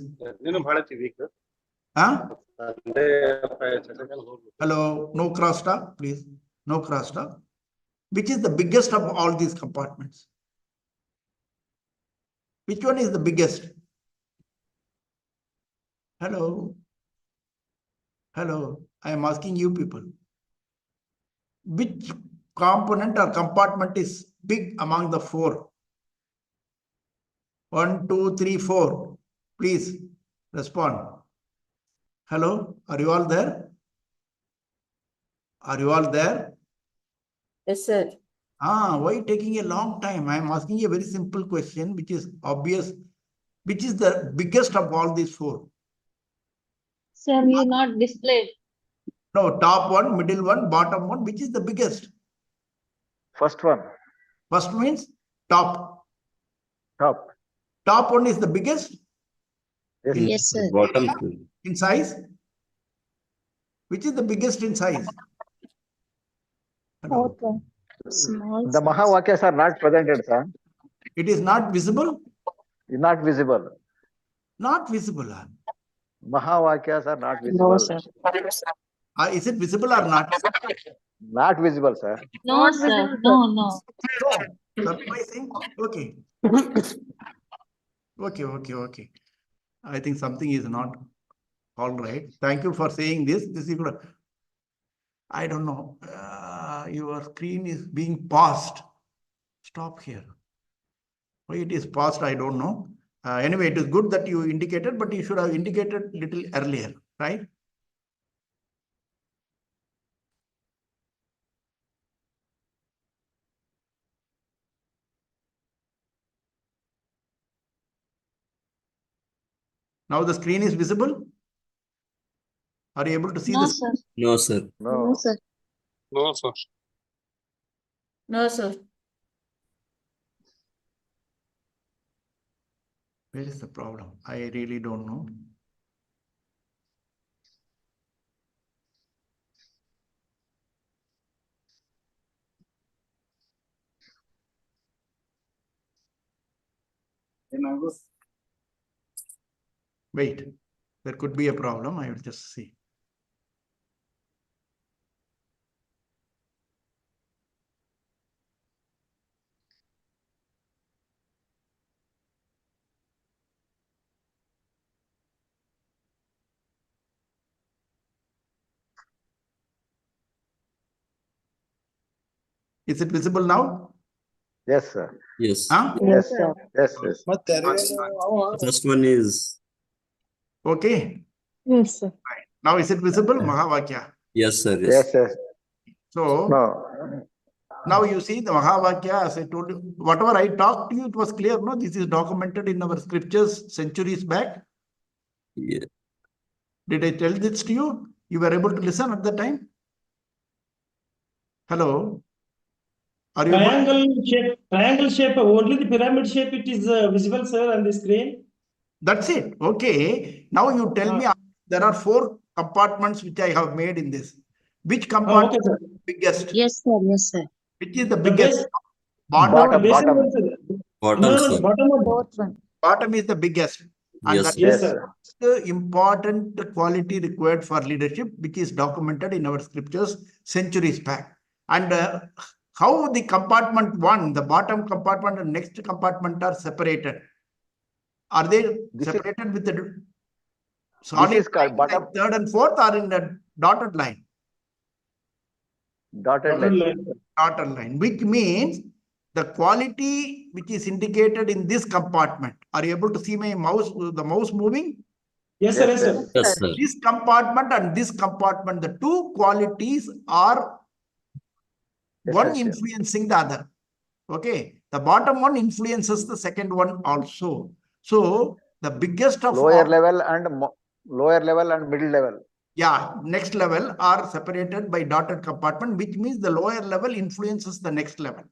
Huh? Hello, no crosstalk, please. No crosstalk. Which is the biggest of all these compartments? Which one is the biggest? Hello. Hello. I am asking you people. Which component or compartment is big among the 4? 1, 2, 3, 4. Please respond. Hello. Are you all there? Are you all there?
Yes, sir.
Why taking a long time? I am asking you a very simple question, which is obvious. Which is the biggest of all these 4?
Sir, you not displayed.
No, top one, middle one, bottom one. Which is the biggest?
First one.
First means top.
Top.
Top one is the biggest?
Yes.
Yes, sir.
Bottom
area,
two.
in size? Which is the biggest in size? Hello.
Fourth one.
Small.
The Mahavakyas are not presented, sir.
It is not visible?
Not visible.
Not visible.
Mahavakyas are not visible.
No, sir.
Is it visible or not?
Not visible, sir.
No, sir. No, no.
Surprising. Okay. Okay. I think something is not all right. Thank you for saying this. This is good. I don't know. Your screen is being paused. Stop here. Why it is paused, I don't know. Anyway, it is good that you indicated, but you should have indicated little earlier, right? Now the screen is visible. Are you able to see
No,
this?
sir.
No, sir.
No, sir.
No, sir.
No, sir.
Where is the problem? I really don't know. Wait, there could be a problem. I will just see. Is it visible now?
Yes, sir.
Yes.
Huh?
Yes, sir. Yes, yes.
The first one is
Okay.
Yes, sir.
Now is it visible? Mahavakya.
yes, sir.
Yes, yes.
So
No.
now you see the Mahavakya, as I told you, whatever I talked to you, it was clear. No, this is documented in our scriptures centuries back.
Yeah.
Did I tell this to you? You were able to listen at the time? Hello? Are you able?
Triangle shape, only the pyramid shape, it is visible, sir, on the screen.
That's it. Okay. Now you tell me there are 4 compartments which I have made in this. Which compartment
Okay, sir.
is the biggest?
Yes, sir. Yes, sir.
Which is the
The
biggest?
base,
Bottom.
bottom.
Bottom, sir.
Bottom one.
Fourth one.
Bottom is the biggest. And
Yes,
that
sir.
Yes,
is
sir.
the important quality required for leadership, which is documented in our scriptures centuries back. And how the compartment 1, the bottom compartment and next compartment are separated? Are they separated with the solid
is called
line
bottom.
like 3rd and 4th, or in the dotted line?
Dotted line.
Dotted line, which means the quality which is indicated in this compartment. Are you able to see my mouse, the mouse moving?
Yes, sir, yes, sir.
Yes, sir.
This compartment and this compartment, the two qualities are one
Essential.
influencing the other. Okay, the bottom one influences the second one also. So the biggest of
Lower
all,
level and lower level and middle level.
yeah, next level are separated by dotted compartment, which means the lower level influences the next level.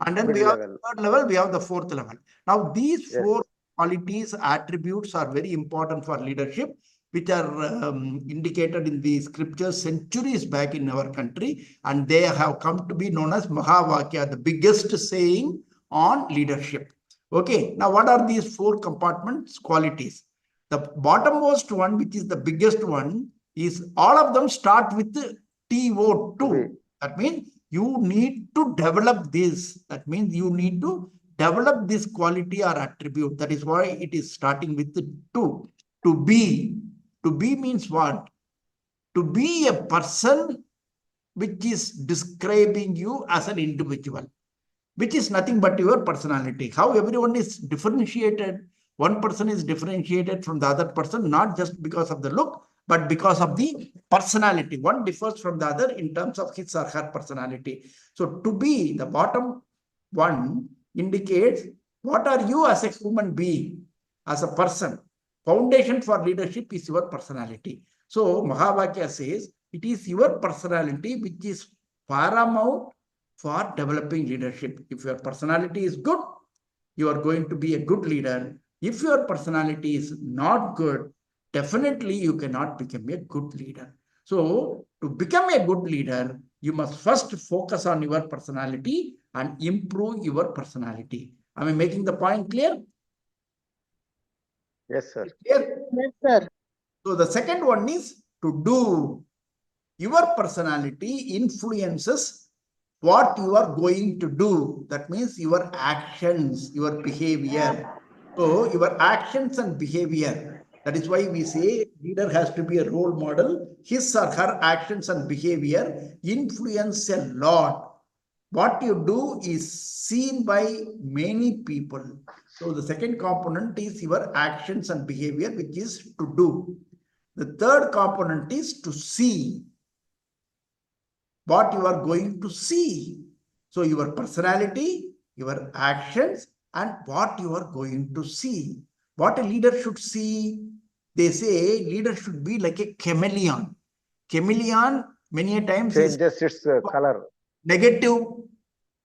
And then we
Middle
have
level.
the third level, we have the fourth level. Now, these
Yes.
four qualities, attributes are very important for leadership, which are indicated in the scriptures centuries back in our country. And they have come to be known as Mahavakya, the biggest saying on leadership. Okay, now what are these four compartments, qualities? The bottommost one, which is the biggest one, is all of them start with TO2. That means you need to develop this. That means you need to develop this quality or attribute. That is why it is starting with the 2. To be. To be means what? To be a person which is describing you as an individual, which is nothing but your personality. How everyone is differentiated. One person is differentiated from the other person, not just because of the look, but because of the personality. One differs from the other in terms of his or her personality. So to be, the bottom one, indicates what are you as a human being, as a person. Foundation for leadership is your personality. So Mahavakya says it is your personality which is paramount for developing leadership. If your personality is good, you are going to be a good leader. If your personality is not good, definitely you cannot become a good leader. So to become a good leader, you must first focus on your personality and improve your personality. Am I making the point clear?
Yes, sir.
Clear?
Yes, sir.
So the second one is to do. Your personality influences what you are going to do. That means your actions, your behavior. So your actions and behavior. That is why we say leader has to be a role model. His or her actions and behavior influence a lot. What you do is seen by many people. So the second component is your actions and behavior, which is to do. The third component is to see. What you are going to see. So your personality, your actions, and what you are going to see. What a leader should see, they say leader should be like a chameleon. Chameleon many a times is
Changes its color.
negative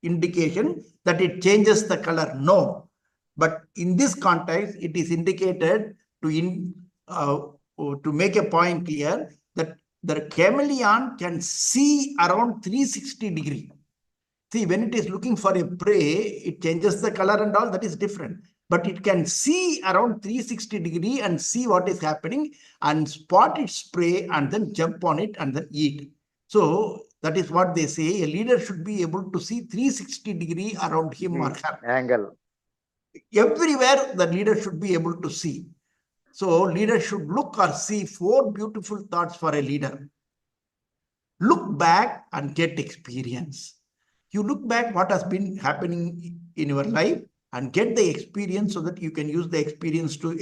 indication that it changes the color. No. But in this context, it is indicated to make a point clear that the chameleon can see around 360 degrees. See, when it is looking for a prey, it changes the color and all, that is different. But it can see around 360 degrees and see what is happening and spot its prey and then jump on it and then eat. So that is what they say. A leader should be able to see 360 degrees around him or her.
Angle.
Everywhere the leader should be able to see. So leader should look or see 4 beautiful thoughts for a leader. Look back and get experience. You look back what has been happening in your life and get the experience so that you can use the experience to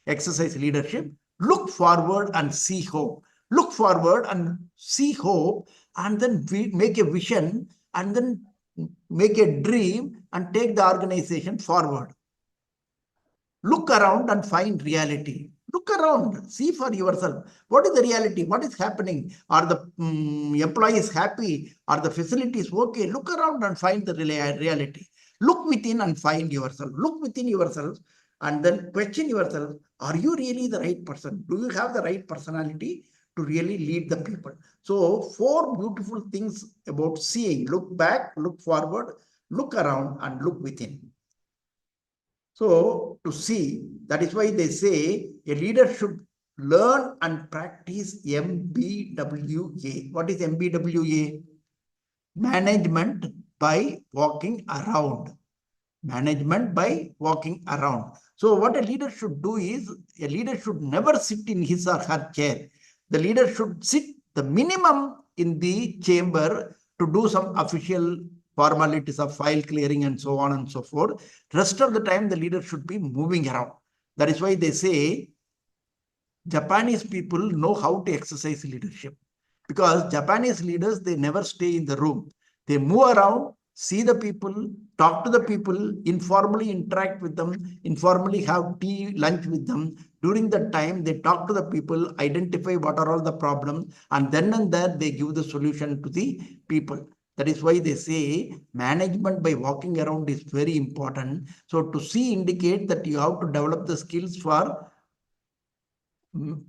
exercise leadership. Look forward and see hope. Look forward and see hope, and then make a vision and then make a dream and take the organization forward. Look around and find reality. Look around, see for yourself. What is the reality? What is happening? Are the employees happy? Are the facilities okay? Look around and find the reality. Look within and find yourself. Look within yourself and then question yourself. Are you really the right person? Do you have the right personality to really lead the people? So 4 beautiful things about seeing. Look back, look forward, look around and look within. So to see, that is why they say a leader should learn and practice MBWA. What is MBWA? Management by walking around. Management by walking around. So what a leader should do is, a leader should never sit in his or her chair. The leader should sit the minimum in the chamber to do some official formalities of file clearing and so on and so forth. Rest of the time, the leader should be moving around. That is why they say Japanese people know how to exercise leadership, because Japanese leaders, they never stay in the room. They move around, see the people, talk to the people, informally interact with them, informally have tea, lunch with them. During that time, they talk to the people, identify what are all the problems, and then and there they give the solution to the people. That is why they say management by walking around is very important. So to see indicate that you have to develop the skills for, what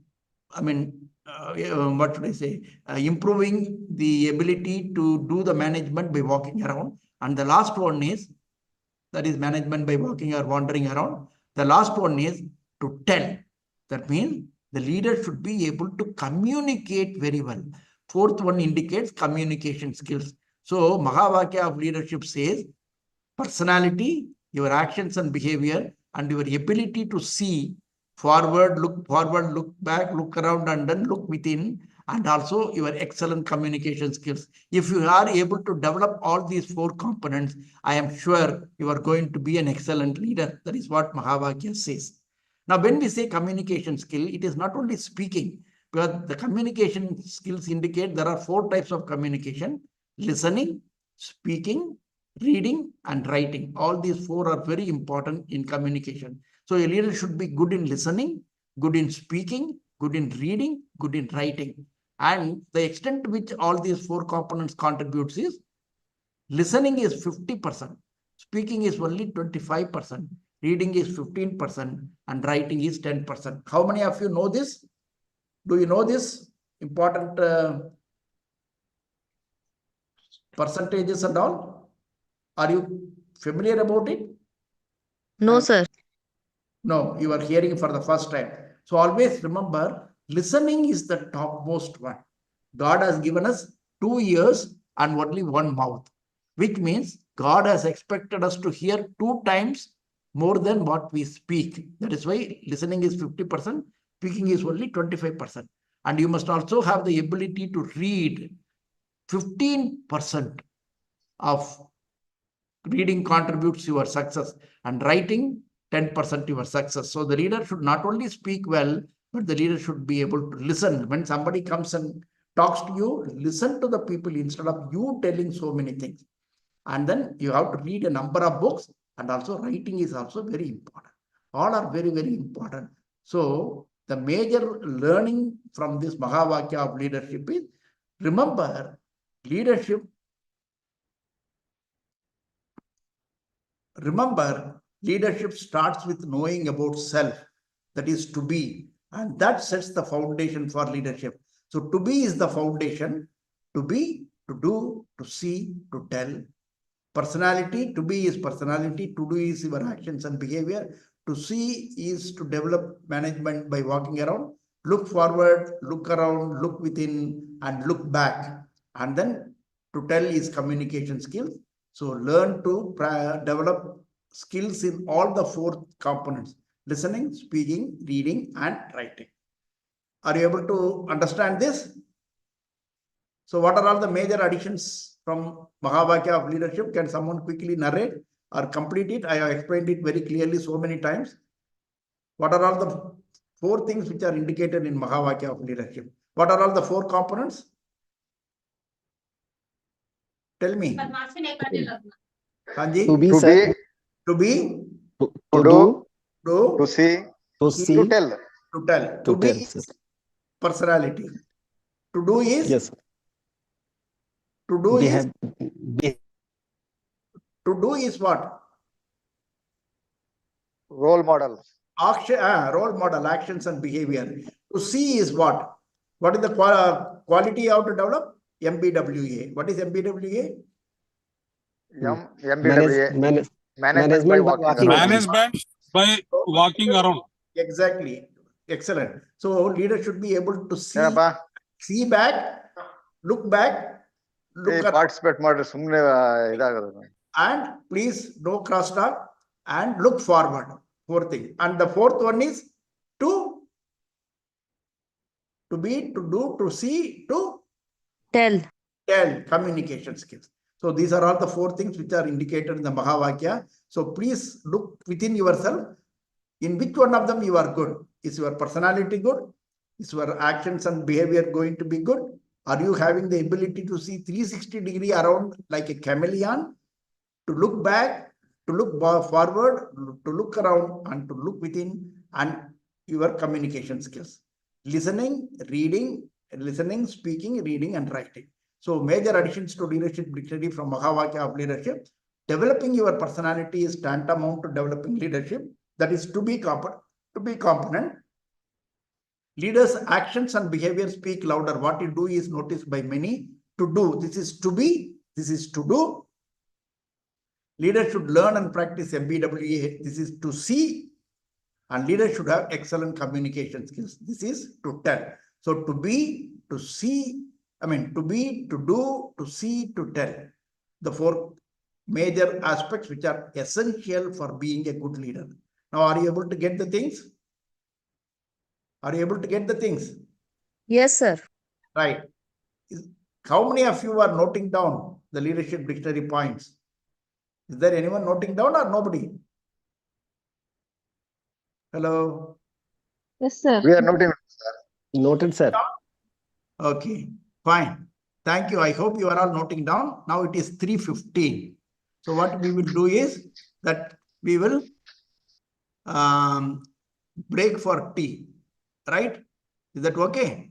should I say? Improving the ability to do the management by walking around. And the last one is, that is management by walking or wandering around. The last one is to tell. That means the leader should be able to communicate very well. Fourth one indicates communication skills. So Mahavakya of leadership says personality, your actions and behavior, and your ability to see forward, look back, look around, and then look within, and also your excellent communication skills. If you are able to develop all these four components, I am sure you are going to be an excellent leader. That is what Mahavakya says. Now, when we say communication skill, it is not only speaking, because the communication skills indicate there are four types of communication: listening, speaking, reading, and writing. All these four are very important in communication. So a leader should be good in listening, good in speaking, good in reading, good in writing. And the extent to which all these four components contributes is, listening is 50%, speaking is only 25%, reading is 15%, and writing is 10%. How many of you know this? Do you know this important percentages and all? Are you familiar about it?
No, sir.
No, you are hearing for the first time. So always remember, listening is the topmost one. God has given us 2 ears and only 1 mouth, which means God has expected us to hear 2 times more than what we speak. That is why listening is 50%, speaking is only 25%. And you must also have the ability to read. 15% of reading contributes to your success, and writing 10% to your success. So the leader should not only speak well, but the leader should be able to listen. When somebody comes and talks to you, listen to the people instead of you telling so many things. And then you have to read a number of books, and also writing is also very important. All are very, very important. So the major learning from this Mahavakya of leadership is, remember, leadership starts with knowing about self, that is to be, and that sets the foundation for leadership. So to be is the foundation. To be, to do, to see, to tell. Personality, to be is personality, to do is your actions and behavior. To see is to develop management by walking around. Look forward, look around, look within, and look back. And then to tell is communication skills. So learn to develop skills in all the 4 components: listening, speaking, reading, and writing. Are you able to understand this? So what are all the major additions from Mahavakya of leadership? Can someone quickly narrate or complete it? I have explained it very clearly so many times. What are all the 4 things which are indicated in Mahavakya of leadership? What are all the 4 components? Tell me. Kanji?
To be,
To be,
to do,
to
to see, to tell.
To tell. To be is personality. To do is?
Yes.
To do is?
Behave.
To do is what?
Role model.
Action, role model, actions and behavior. To see is what? What is the quality you have to develop? MBWA. What is MBWA?
MBWA. Management by walking around.
Management by walking around.
Exactly. Excellent. So leader should be able to see back, look back, look at,
participate
and please no crosstalk, and look forward. 4th thing. And the 4th one is to be, to do, to see, to
Tell.
Communication skills. So these are all the 4 things which are indicated in the Mahavakya. So please look within yourself, in which one of them you are good. Is your personality good? Is your actions and behavior going to be good? Are you having the ability to see 360-degree around like a chameleon, to look back, to look forward, to look around, and to look within, and your communication skills? Listening, reading, listening, speaking, reading, and writing. So major additions to leadership dictionary from Mahavakya of leadership. Developing your personality is tantamount to developing leadership. That is to be competent. Leaders' actions and behavior speak louder. What you do is noticed by many. To do, this is to be, this is to do. Leaders should learn and practice MBWA. This is to see. And leaders should have excellent communication skills. This is to tell. So to be, to see, to be, to do, to see, to tell. The four major aspects which are essential for being a good leader. Now, are you able to get the things? Are you able to get the things?
Yes, sir.
Right. How many of you are noting down the leadership dictionary points? Is there anyone noting down or nobody? Hello?
Yes, sir.
We are noting, sir.
Noted, sir.
Okay, fine. Thank you. I hope you are all noting down. Now it is 3:15. So what we will do is that we will break for tea. Right? Is that okay?